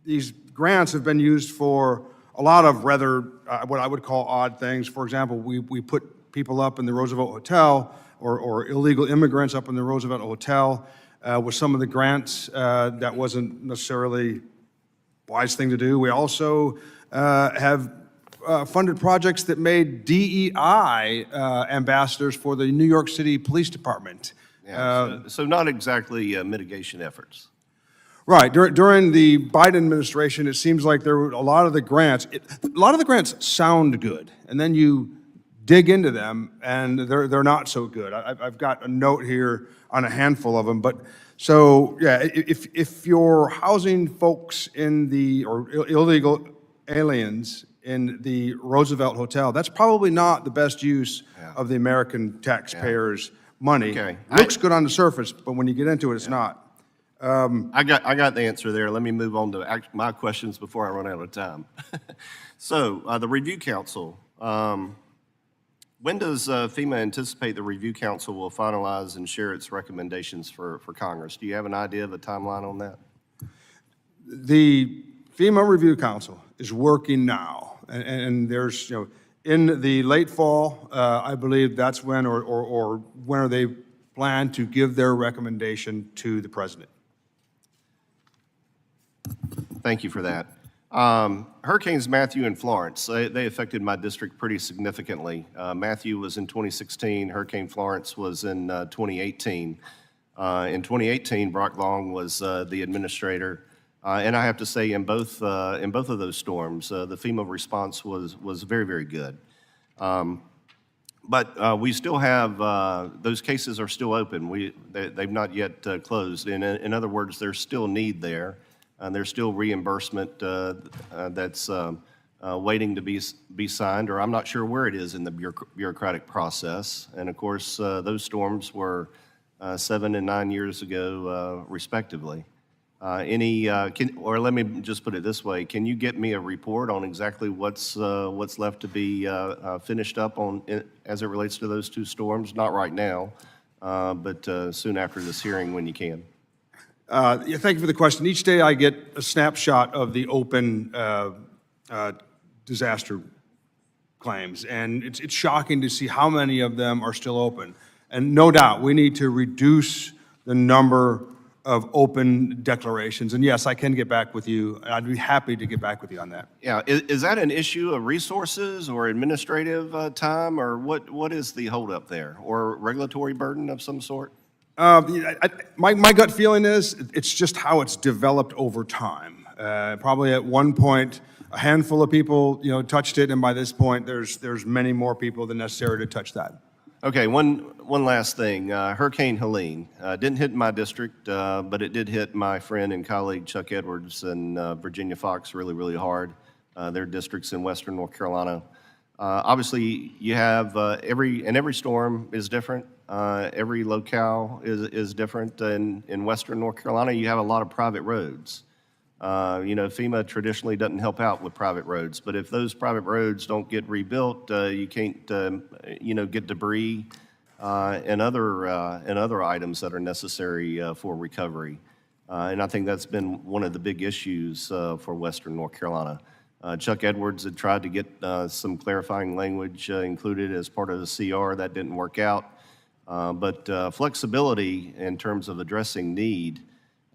these grants have been used for a lot of rather what I would call odd things. For example, we put people up in the Roosevelt Hotel, or illegal immigrants up in the Roosevelt Hotel. With some of the grants, that wasn't necessarily a wise thing to do. We also have funded projects that made DEI ambassadors for the New York City Police Department. Yeah, so not exactly mitigation efforts. Right. During the Biden administration, it seems like there were a lot of the grants. A lot of the grants sound good, and then you dig into them, and they're not so good. I've got a note here on a handful of them, but so yeah, if you're housing folks in or illegal aliens in the Roosevelt Hotel, that's probably not the best use of the American taxpayers' money. Okay. Looks good on the surface, but when you get into it, it's not. I got the answer there. Let me move on to my questions before I run out of time. So the Review Council. When does FEMA anticipate the Review Council will finalize and share its recommendations for Congress? Do you have an idea of a timeline on that? The FEMA Review Council is working now, and there's, in the late fall, I believe that's when, or when are they plan to give their recommendation to the president. Thank you for that. Hurricanes Matthew and Florence, they affected my district pretty significantly. Matthew was in 2016, Hurricane Florence was in 2018. In 2018, Brock Long was the administrator, and I have to say in both of those storms, the FEMA response was very, very good. But we still have, those cases are still open. They've not yet closed. In other words, there's still need there. And there's still reimbursement that's waiting to be signed, or I'm not sure where it is in the bureaucratic process. And of course, those storms were 7 and 9 years ago, respectively. Or let me just put it this way, can you get me a report on exactly what's left to be finished up on, as it relates to those two storms? Not right now, but soon after this hearing when you can. Yeah, thank you for the question. Each day I get a snapshot of the open disaster claims, and it's shocking to see how many of them are still open. And no doubt, we need to reduce the number of open declarations. And yes, I can get back with you. I'd be happy to get back with you on that. Yeah, is that an issue of resources or administrative time, or what is the holdup there? Or regulatory burden of some sort? My gut feeling is it's just how it's developed over time. Probably at one point, a handful of people, touched it, and by this point, there's many more people than necessary to touch that. Okay, one last thing. Hurricane Helene didn't hit my district, but it did hit my friend and colleague Chuck Edwards and Virginia Fox really, really hard. Their districts in western North Carolina. Obviously, you have every storm is different. Every locale is different. In western North Carolina, you have a lot of private roads. FEMA traditionally doesn't help out with private roads, but if those private roads don't get rebuilt, you can't, get debris and other items that are necessary for recovery. And I think that's been one of the big issues for western North Carolina. Chuck Edwards had tried to get some clarifying language included as part of the CR. That didn't work out. But flexibility in terms of addressing need,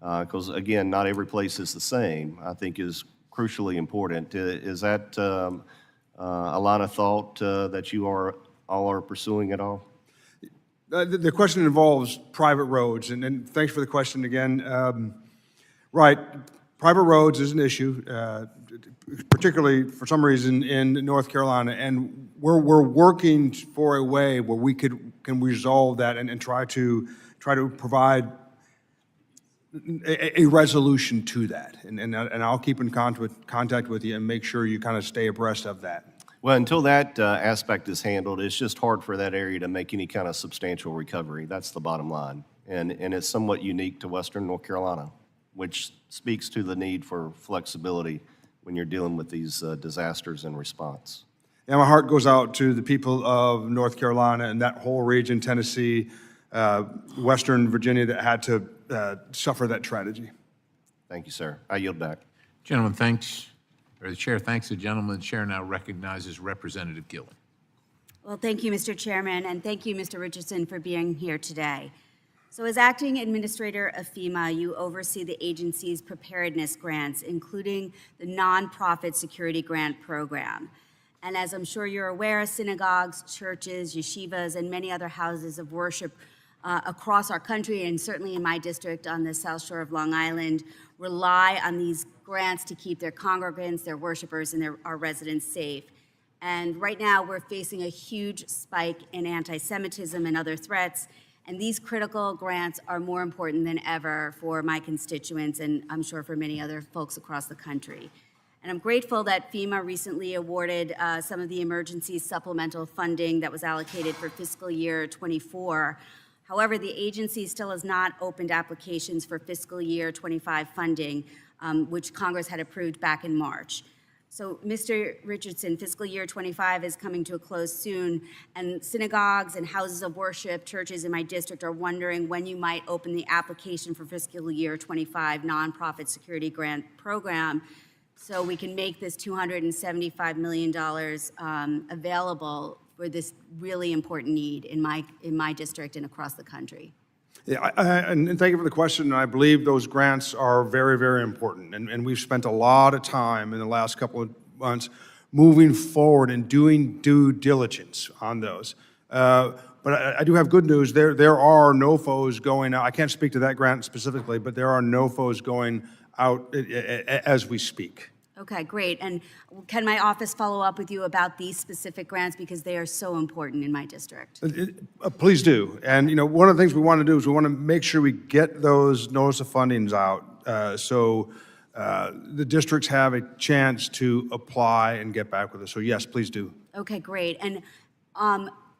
because again, not every place is the same, I think is crucially important. Is that a line of thought that you all are pursuing at all? The question involves private roads, and thanks for the question again. Right, private roads is an issue, particularly for some reason in North Carolina, and we're working for a way where we can resolve that and try to provide a resolution to that, and I'll keep in contact with you and make sure you kind of stay abreast of that. Well, until that aspect is handled, it's just hard for that area to make any kind of substantial recovery. That's the bottom line, and it's somewhat unique to western North Carolina, which speaks to the need for flexibility when you're dealing with these disasters and response. Yeah, my heart goes out to the people of North Carolina and that whole region, Tennessee, Western Virginia, that had to suffer that tragedy. Thank you, sir. I yield back. Gentleman, thanks. Or the chair thanks the gentleman. The chair now recognizes Representative Gillen. Well, thank you, Mr. Chairman, and thank you, Mr. Richardson, for being here today. So as acting administrator of FEMA, you oversee the agency's preparedness grants, including the nonprofit security grant program. And as I'm sure you're aware, synagogues, churches, yeshivas, and many other houses of worship across our country, and certainly in my district on the South Shore of Long Island, rely on these grants to keep their congregants, their worshipers, and our residents safe. And right now, we're facing a huge spike in anti-Semitism and other threats, and these critical grants are more important than ever for my constituents, and I'm sure for many other folks across the country. And I'm grateful that FEMA recently awarded some of the emergency supplemental funding that was allocated for fiscal year 24. However, the agency still has not opened applications for fiscal year 25 funding, which Congress had approved back in March. So, Mr. Richardson, fiscal year 25 is coming to a close soon, and synagogues and houses of worship, churches in my district are wondering when you might open the application for fiscal year 25 nonprofit security grant program so we can make this $275 million available for this really important need in my district and across the country. Yeah, and thank you for the question. I believe those grants are very, very important. And we've spent a lot of time in the last couple of months moving forward and doing due diligence on those. But I do have good news. There are NOFOs going out. I can't speak to that grant specifically, but there are NOFOs going out as we speak. Okay, great. And can my office follow up with you about these specific grants because they are so important in my district? Please do. And one of the things we want to do is we want to make sure we get those notice of fundings out so the districts have a chance to apply and get back with us. So yes, please do. Okay, great. And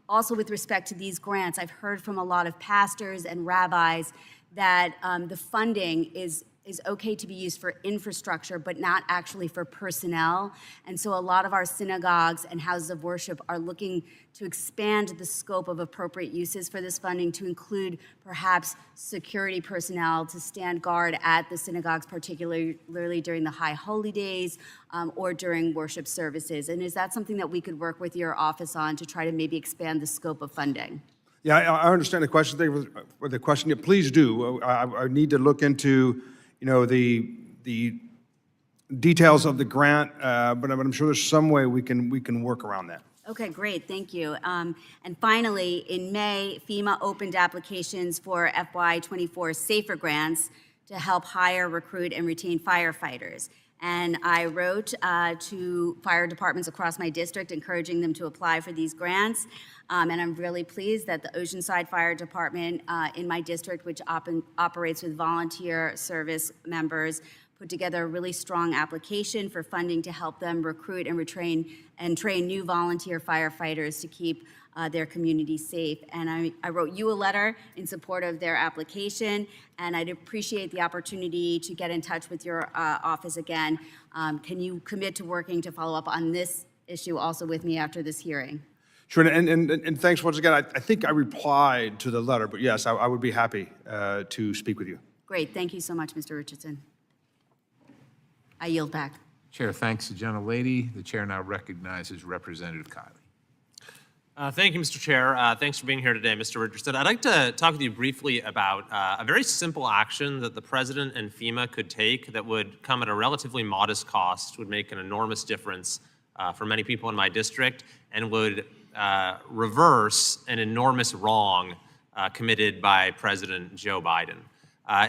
Also, with respect to these grants, I've heard from a lot of pastors and rabbis that the funding is okay to be used for infrastructure, but not actually for personnel. And so a lot of our synagogues and houses of worship are looking to expand the scope of appropriate uses for this funding to include perhaps security personnel to stand guard at the synagogues, particularly during the high holy days or during worship services. And is that something that we could work with your office on to try to maybe expand the scope of funding? Yeah, I understand the question. Thank you for the question. Yeah, please do. I need to look into, the details of the grant, but I'm sure there's some way we can work around that. Okay, great, thank you. And finally, in May, FEMA opened applications for FY24 SAFER grants to help hire, recruit, and retain firefighters. And I wrote to fire departments across my district, encouraging them to apply for these grants. And I'm really pleased that the Oceanside Fire Department in my district, which operates with volunteer service members, put together a really strong application for funding to help them recruit and train new volunteer firefighters to keep their community safe. And I wrote you a letter in support of their application, and I'd appreciate the opportunity to get in touch with your office again. Can you commit to working to follow up on this issue also with me after this hearing? Sure, and thanks once again. I think I replied to the letter, but yes, I would be happy to speak with you. Great, thank you so much, Mr. Richardson. I yield back. Chair thanks the gentlelady. The chair now recognizes Representative Kiley. Thank you, Mr. Chair. Thanks for being here today, Mr. Richardson. I'd like to talk with you briefly about a very simple action that the President and FEMA could take that would come at a relatively modest cost, would make an enormous difference for many people in my district, and would reverse an enormous wrong committed by President Joe Biden.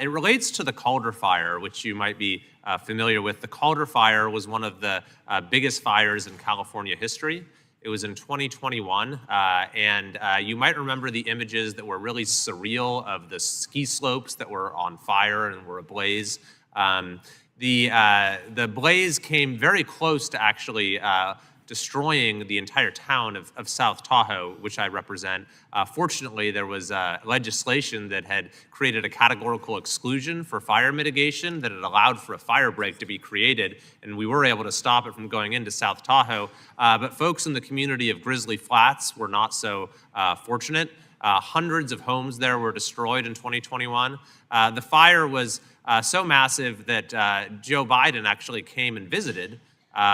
It relates to the Calder Fire, which you might be familiar with. The Calder Fire was one of the biggest fires in California history. It was in 2021, and you might remember the images that were really surreal of the ski slopes that were on fire and were ablaze. The blaze came very close to actually destroying the entire town of South Tahoe, which I represent. Fortunately, there was legislation that had created a categorical exclusion for fire mitigation that had allowed for a fire break to be created, and we were able to stop it from going into South Tahoe. But folks in the community of Grizzly Flats were not so fortunate. Hundreds of homes there were destroyed in 2021. The fire was so massive that Joe Biden actually came and visited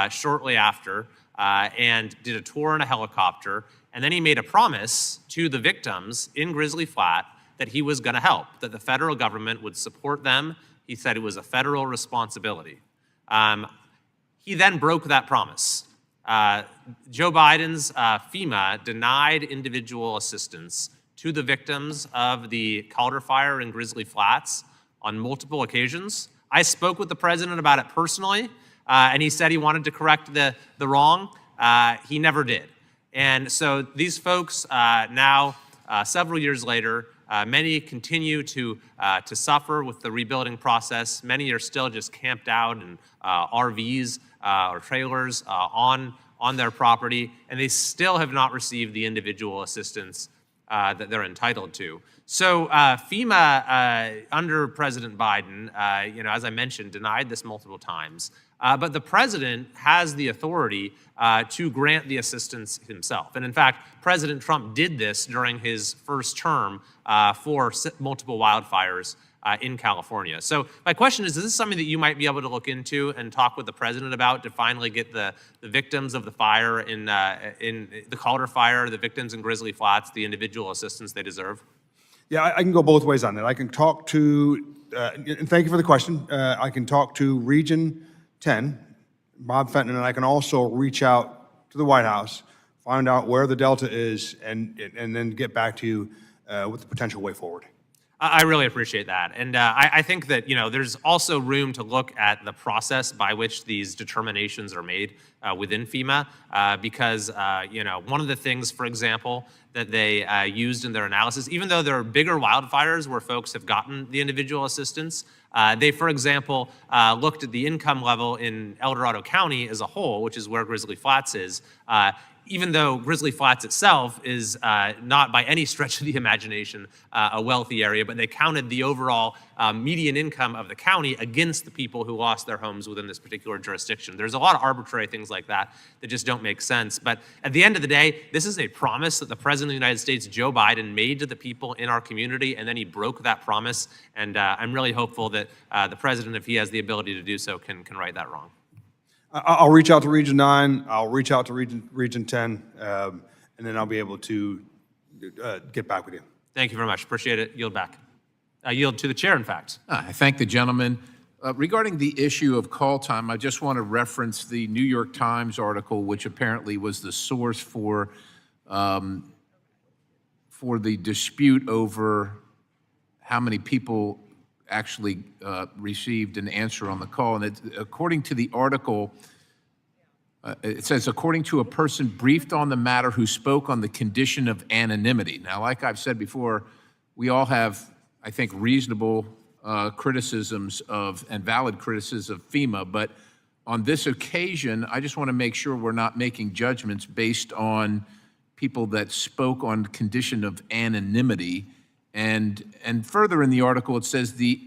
shortly after, and did a tour in a helicopter, and then he made a promise to the victims in Grizzly Flat that he was going to help, that the federal government would support them. He said it was a federal responsibility. He then broke that promise. Joe Biden's FEMA denied individual assistance to the victims of the Calder Fire in Grizzly Flats on multiple occasions. I spoke with the president about it personally, and he said he wanted to correct the wrong. He never did. And so these folks now, several years later, many continue to suffer with the rebuilding process. Many are still just camped out in RVs or trailers on their property, and they still have not received the individual assistance that they're entitled to. So FEMA, under President Biden, as I mentioned, denied this multiple times. But the president has the authority to grant the assistance himself. And in fact, President Trump did this during his first term for multiple wildfires in California. So my question is this something that you might be able to look into and talk with the president about to finally get the victims of the fire in the Calder Fire, the victims in Grizzly Flats, the individual assistance they deserve? Yeah, I can go both ways on that. I can talk to, and thank you for the question. I can talk to Region 10, Bob Fenton, and I can also reach out to the White House, find out where the Delta is, and then get back to you with the potential way forward. I really appreciate that. And I think that, there's also room to look at the process by which these determinations are made within FEMA, because, one of the things, for example, that they used in their analysis, even though there are bigger wildfires where folks have gotten the individual assistance, they, for example, looked at the income level in El Dorado County as a whole, which is where Grizzly Flats is. even though Grizzly Flats itself is not by any stretch of the imagination a wealthy area, but they counted the overall median income of the county against the people who lost their homes within this particular jurisdiction. There's a lot of arbitrary things like that that just don't make sense. But at the end of the day, this is a promise that the President of the United States, Joe Biden, made to the people in our community, and then he broke that promise. And I'm really hopeful that the President, if he has the ability to do so, can right that wrong. I'll reach out to Region 9, I'll reach out to Region 10, and then I'll be able to get back with you. Thank you very much. Appreciate it. Yield back. Yield to the chair, in fact. I thank the gentleman. Regarding the issue of call time, I just want to reference the New York Times article, which apparently was the source for the dispute over how many people actually received an answer on the call. And according to the article, it says, according to a person briefed on the matter who spoke on the condition of anonymity. Now, like I've said before, we all have, I think, reasonable criticisms of and valid criticisms of FEMA, but on this occasion, I just want to make sure we're not making judgments based on people that spoke on condition of anonymity. And further in the article, it says the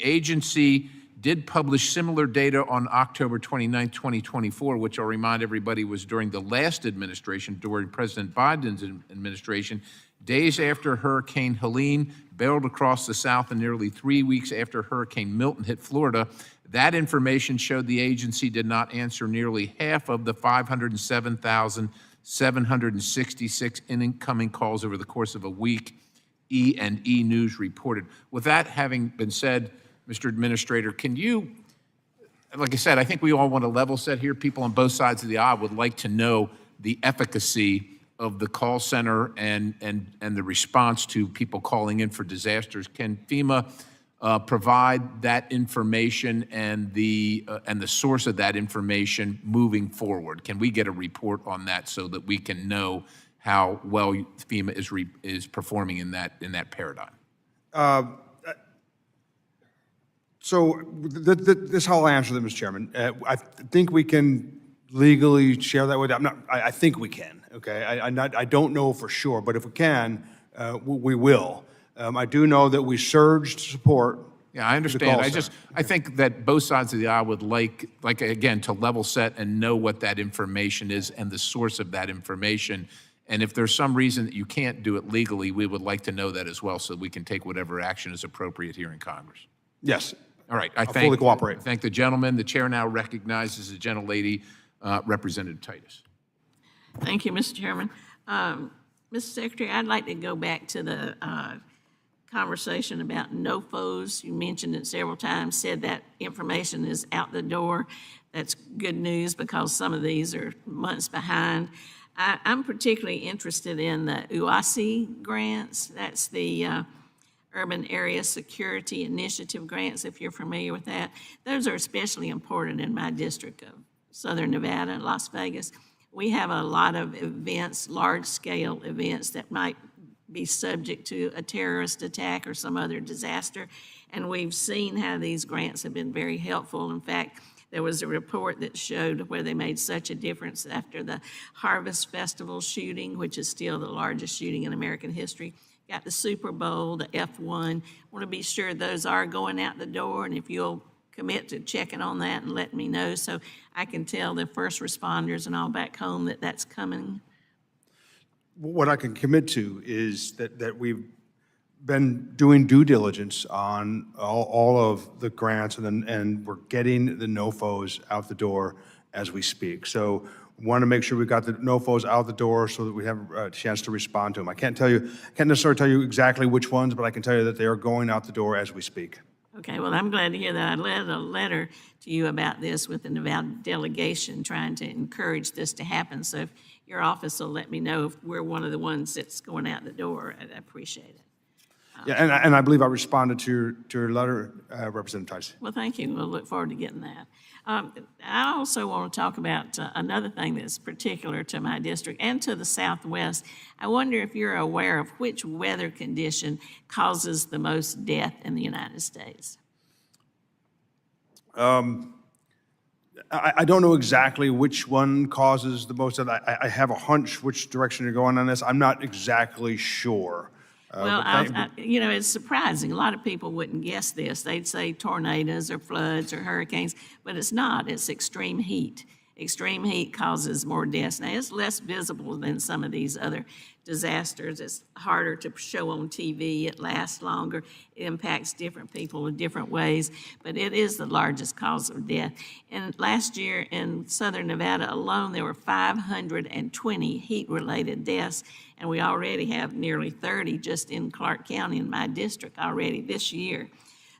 agency did publish similar data on October 29, 2024, which I'll remind everybody was during the last administration, during President Biden's administration, days after Hurricane Helene barreled across the South and nearly 3 weeks after Hurricane Milton hit Florida. That information showed the agency did not answer nearly half of the 507,766 incoming calls over the course of a week, E&E News reported. With that having been said, Mr. Administrator, can you, like I said, I think we all want to level set here. People on both sides of the aisle would like to know the efficacy of the call center and the response to people calling in for disasters. Can FEMA provide that information and the source of that information moving forward? Can we get a report on that so that we can know how well FEMA is performing in that paradigm? So this how I'll answer that, Mr. Chairman. I think we can legally share that with you. I think we can. Okay, I don't know for sure, but if we can, we will. I do know that we surged support. Yeah, I understand. I think that both sides of the aisle would like again, to level set and know what that information is and the source of that information. And if there's some reason that you can't do it legally, we would like to know that as well so we can take whatever action is appropriate here in Congress. Yes. All right. I'll fully cooperate. Thank the gentleman. The chair now recognizes the gentlelady, Representative Titus. Thank you, Mr. Chairman. Mr. Secretary, I'd like to go back to the conversation about NOFOs. You mentioned it several times, said that information is out the door. That's good news because some of these are months behind. I'm particularly interested in the UASI grants. That's the Urban Area Security Initiative grants, if you're familiar with that. Those are especially important in my district of Southern Nevada, Las Vegas. We have a lot of events, large-scale events that might be subject to a terrorist attack or some other disaster, and we've seen how these grants have been very helpful. In fact, there was a report that showed where they made such a difference after the Harvest Festival shooting, which is still the largest shooting in American history. Got the Super Bowl, the F1. Want to be sure those are going out the door, and if you'll commit to checking on that and let me know so I can tell the first responders and all back home that that's coming. What I can commit to is that we've been doing due diligence on all of the grants, and we're getting the NOFOs out the door as we speak. So want to make sure we got the NOFOs out the door so that we have a chance to respond to them. I can't necessarily tell you exactly which ones, but I can tell you that they are going out the door as we speak. Okay, well, I'm glad to hear that. I led a letter to you about this with the Nevada delegation trying to encourage this to happen. So if your office will let me know if we're one of the ones that's going out the door, I'd appreciate it. Yeah, and I believe I responded to your letter, Representative Tice. Well, thank you. We'll look forward to getting that. I also want to talk about another thing that's particular to my district and to the Southwest. I wonder if you're aware of which weather condition causes the most death in the United States. I don't know exactly which one causes the most of that. I have a hunch which direction you're going on this. I'm not exactly sure. Well, but you know, it's surprising. A lot of people wouldn't guess this. They'd say tornadoes or floods or hurricanes, but it's not. It's extreme heat. Extreme heat causes more deaths. Now, it's less visible than some of these other disasters. It's harder to show on TV. It lasts longer. It impacts different people in different ways, but it is the largest cause of death. And last year in southern Nevada alone, there were 520 heat-related deaths, and we already have nearly 30 just in Clark County in my district already this year.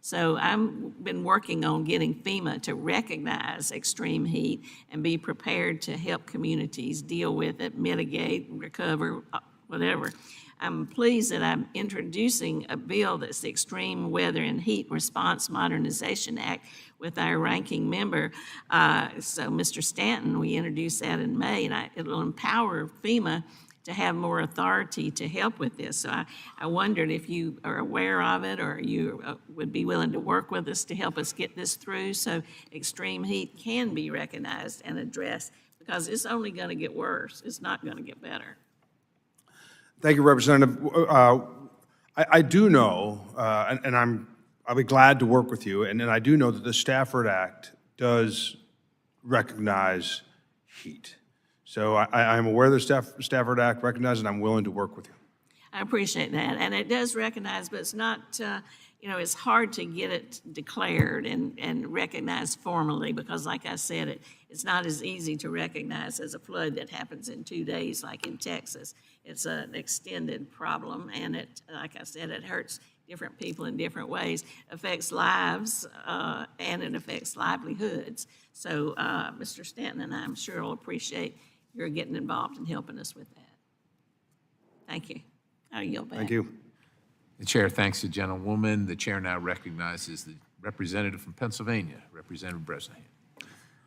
So I've been working on getting FEMA to recognize extreme heat and be prepared to help communities deal with it, mitigate, recover, whatever. I'm pleased that I'm introducing a bill that's the Extreme Weather and Heat Response Modernization Act with our ranking member. So Mr. Stanton, we introduced that in May, and it'll empower FEMA to have more authority to help with this. So I wondered if you are aware of it or you would be willing to work with us to help us get this through so extreme heat can be recognized and addressed, because it's only going to get worse. It's not going to get better. Thank you, Representative. I do know, and I'll be glad to work with you, and I do know that the Stafford Act does recognize heat. So I'm aware the Stafford Act recognizes, and I'm willing to work with you. I appreciate that. And it does recognize, but it's not, you know, it's hard to get it declared and recognized formally because, like I said, it's not as easy to recognize as a flood that happens in 2 days like in Texas. It's an extended problem, and it, like I said, it hurts different people in different ways, affects lives, and it affects livelihoods. So Mr. Stanton and I'm sure will appreciate your getting involved and helping us with that. Thank you. I'll yield back. Thank you. The chair thanks the gentlewoman. The chair now recognizes the representative from Pennsylvania, Representative Bresnahan.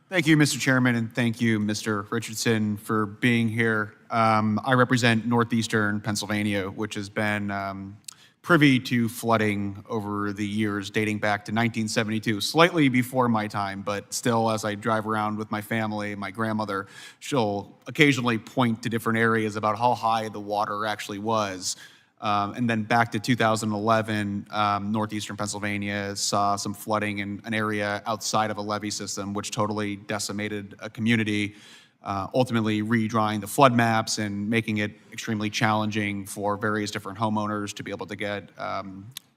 Thank you, Mr. Chairman, and thank you, Mr. Richardson, for being here. I represent northeastern Pennsylvania, which has been privy to flooding over the years dating back to 1972, slightly before my time, but still as I drive around with my family, my grandmother, she'll occasionally point to different areas about how high the water actually was. And then back to 2011, northeastern Pennsylvania saw some flooding in an area outside of a levee system, which totally decimated a community, ultimately redrawing the flood maps and making it extremely challenging for various different homeowners to be able to get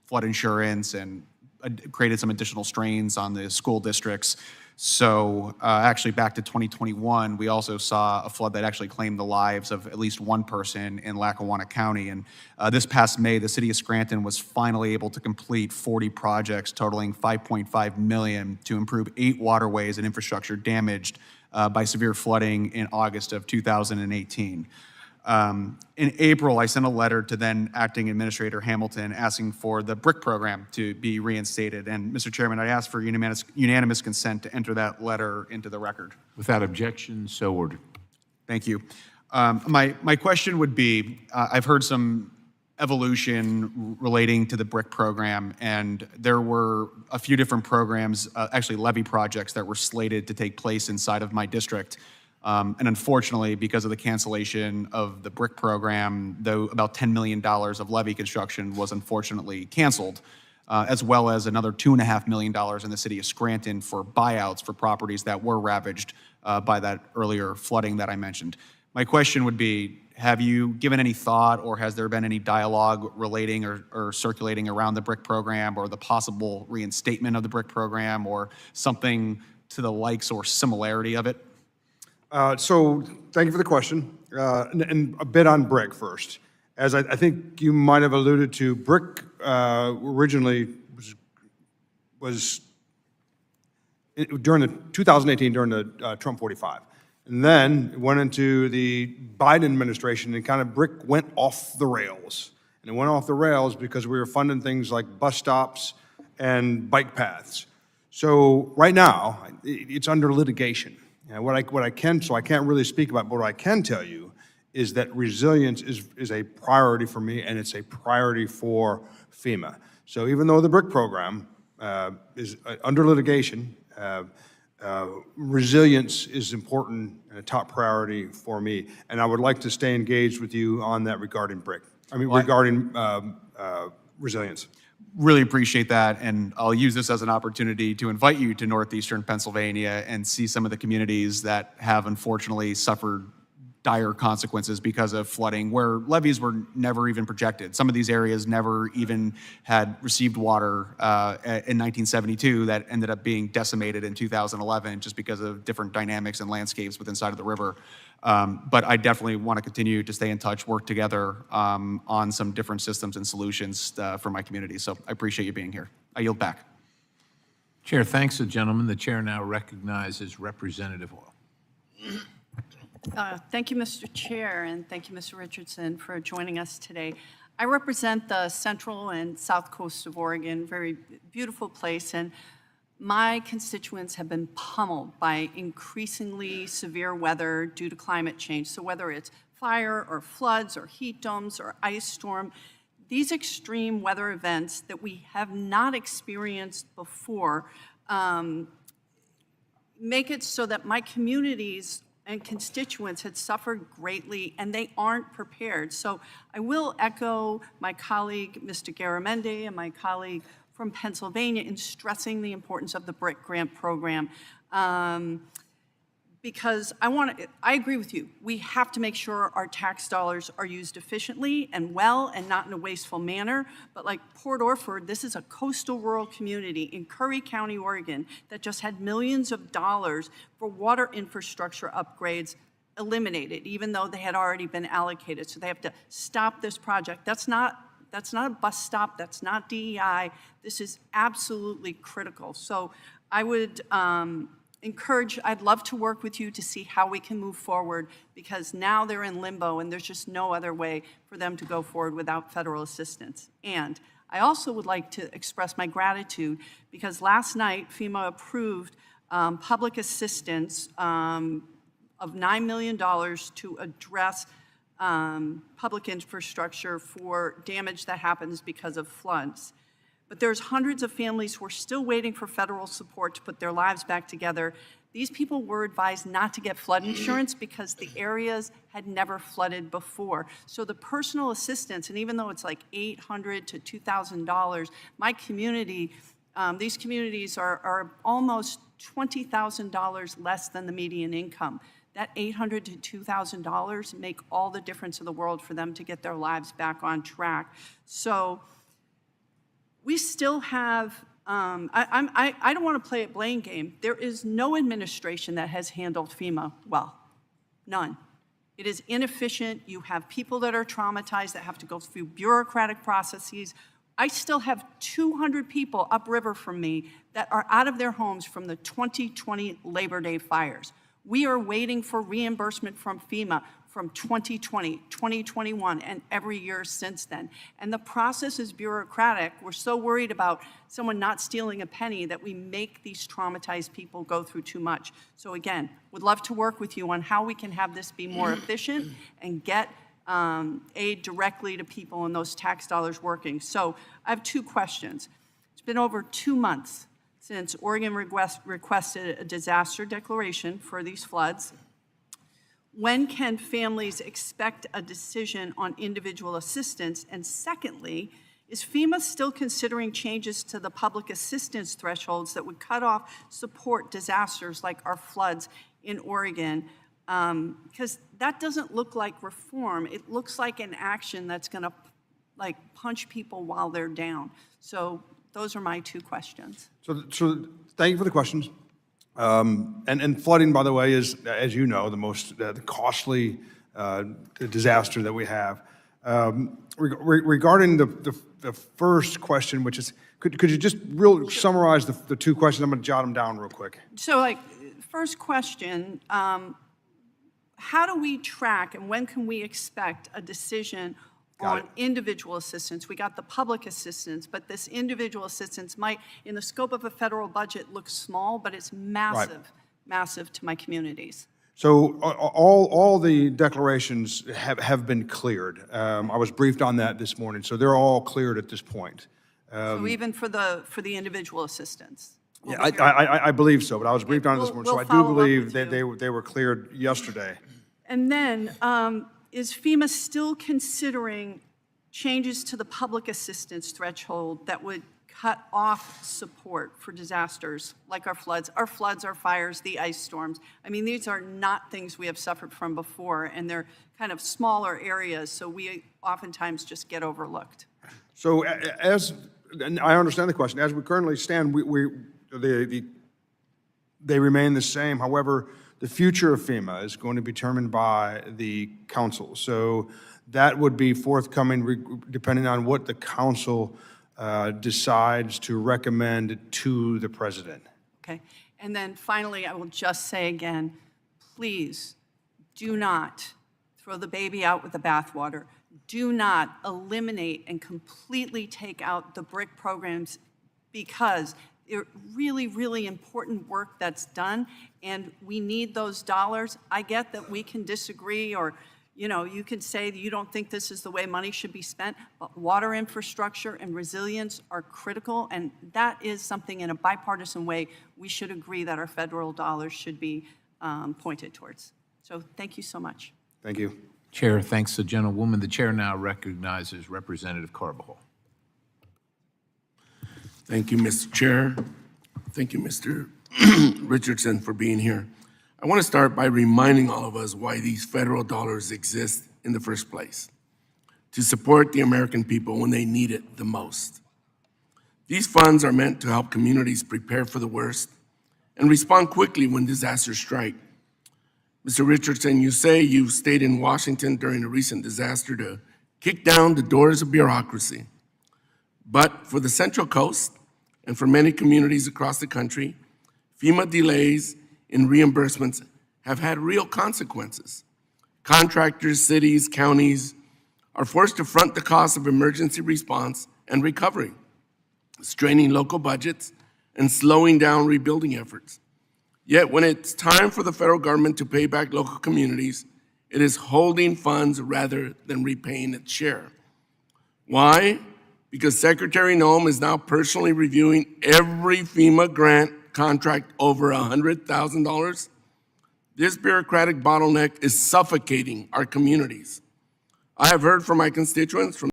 flood insurance, and created some additional strains on the school districts. So actually back to 2021, we also saw a flood that actually claimed the lives of at least one person in Lackawanna County. And this past May, the city of Scranton was finally able to complete 40 projects totaling $5.5 million to improve 8 waterways and infrastructure damaged by severe flooding in August of 2018. In April, I sent a letter to then Acting Administrator Hamilton asking for the BRIC program to be reinstated. And Mr. Chairman, I ask for unanimous consent to enter that letter into the record. Without objection, so ordered. Thank you. My question would be, I've heard some evolution relating to the BRIC program, and there were a few different programs, actually levee projects, that were slated to take place inside of my district. And unfortunately, because of the cancellation of the BRIC program, though about $10 million of levee construction was unfortunately canceled, as well as another $2.5 million in the city of Scranton for buyouts for properties that were ravaged by that earlier flooding that I mentioned. My question would be, have you given any thought, or has there been any dialogue relating or circulating around the BRIC program, or the possible reinstatement of the BRIC program, or something to the likes or similarity of it? So thank you for the question. And a bit on BRIC first. As I think you might have alluded to, BRIC originally was during the 2018, during the Trump 45. And then it went into the Biden administration, and kind of BRIC went off the rails. And it went off the rails because we were funding things like bus stops and bike paths. So right now, it's under litigation. And what I can, so I can't really speak about, but what I can tell you is that resilience is a priority for me, and it's a priority for FEMA. So even though the BRIC program is under litigation, resilience is important and a top priority for me, and I would like to stay engaged with you on that regarding regarding resilience. Really appreciate that, and I'll use this as an opportunity to invite you to northeastern Pennsylvania and see some of the communities that have unfortunately suffered dire consequences because of flooding, where levees were never even projected. Some of these areas never even had received water in 1972 that ended up being decimated in 2011 just because of different dynamics and landscapes within side of the river. But I definitely want to continue to stay in touch, work together on some different systems and solutions for my community. So I appreciate you being here. I yield back. Chair thanks the gentleman. The chair now recognizes Representative Oil. Thank you, Mr. Chair, and thank you, Mr. Richardson, for joining us today. I represent the central and south coast of Oregon, very beautiful place, and my constituents have been pummeled by increasingly severe weather due to climate change. So whether it's fire or floods or heat domes or ice storm, these extreme weather events that we have not experienced before make it so that my communities and constituents had suffered greatly, and they aren't prepared. So I will echo my colleague, Mr. Garamendi, and my colleague from Pennsylvania in stressing the importance of the BRIC grant program. Because I agree with you. We have to make sure our tax dollars are used efficiently and well and not in a wasteful manner. But like Port Orford, this is a coastal rural community in Curry County, Oregon, that just had millions of dollars for water infrastructure upgrades eliminated, even though they had already been allocated. So they have to stop this project. That's not a bus stop. That's not DEI. This is absolutely critical. So I would I'd love to work with you to see how we can move forward, because now they're in limbo and there's just no other way for them to go forward without federal assistance. And I also would like to express my gratitude because last night FEMA approved public assistance of $9 million to address public infrastructure for damage that happens because of floods. But there's hundreds of families who are still waiting for federal support to put their lives back together. These people were advised not to get flood insurance because the areas had never flooded before. So the personal assistance, and even though it's like $800 to $2,000, my community, these communities are almost $20,000 less than the median income. That $800 to $2,000 make all the difference in the world for them to get their lives back on track. So we still have, I don't want to play a blame game. There is no administration that has handled FEMA well, none. It is inefficient. You have people that are traumatized that have to go through bureaucratic processes. I still have 200 people upriver from me that are out of their homes from the 2020 Labor Day fires. We are waiting for reimbursement from FEMA from 2020, 2021, and every year since then. And the process is bureaucratic. We're so worried about someone not stealing a penny that we make these traumatized people go through too much. So again, would love to work with you on how we can have this be more efficient and get aid directly to people and those tax dollars working. So I have two questions. It's been over 2 months since Oregon requested a disaster declaration for these floods. When can families expect a decision on individual assistance? And secondly, is FEMA still considering changes to the public assistance thresholds that would cut off support disasters like our floods in Oregon? Because that doesn't look like reform. It looks like an action that's going to like punch people while they're down. So those are my two questions. So thank you for the questions. And flooding, by the way, is, as you know, the most costly disaster that we have. Regarding the first question, which is, could you just summarize the two questions? I'm going to jot them down real quick. So, first question, how do we track and when can we expect a decision on individual assistance? We got the public assistance, but this individual assistance might, in the scope of a federal budget, look small, but it's massive, massive to my communities. So all the declarations have been cleared. I was briefed on that this morning, so they're all cleared at this point. So even for the individual assistance? Yeah, I believe so, but I was briefed on it this morning, so we'll I do follow up believe with that you. they were cleared yesterday. And then, is FEMA still considering changes to the public assistance threshold that would cut off support for disasters like our floods, our fires, the ice storms? I mean, these are not things we have suffered from before, and they're kind of smaller areas, so we oftentimes just get overlooked. So and I understand the question, as we currently stand, they remain the same. However, the future of FEMA is going to be determined by the council. So that would be forthcoming depending on what the council decides to recommend to the president. Okay, and then finally, I will just say again, please do not throw the baby out with the bathwater. Do not eliminate and completely take out the BRIC programs, because they're really, really important work that's done, and we need those dollars. I get that we can disagree, or you can say that you don't think this is the way money should be spent, but water infrastructure and resilience are critical, and that is something in a bipartisan way we should agree that our federal dollars should be pointed towards. So thank you so much. Thank you. Chair thanks the gentlewoman. The chair now recognizes Representative Carbajal. Thank you, Mr. Chair. Thank you, Mr. Richardson, for being here. I want to start by reminding all of us why these federal dollars exist in the first place: to support the American people when they need it the most. These funds are meant to help communities prepare for the worst and respond quickly when disasters strike. Mr. Richardson, you say you stayed in Washington during a recent disaster to kick down the doors of bureaucracy. But for the Central Coast and for many communities across the country, FEMA delays in reimbursements have had real consequences. Contractors, cities, counties are forced to front the cost of emergency response and recovery, straining local budgets and slowing down rebuilding efforts. Yet when it's time for the federal government to pay back local communities, it is holding funds rather than repaying its share. Why? Because Secretary Noem is now personally reviewing every FEMA grant contract over $100,000. This bureaucratic bottleneck is suffocating our communities. I have heard from my constituents, from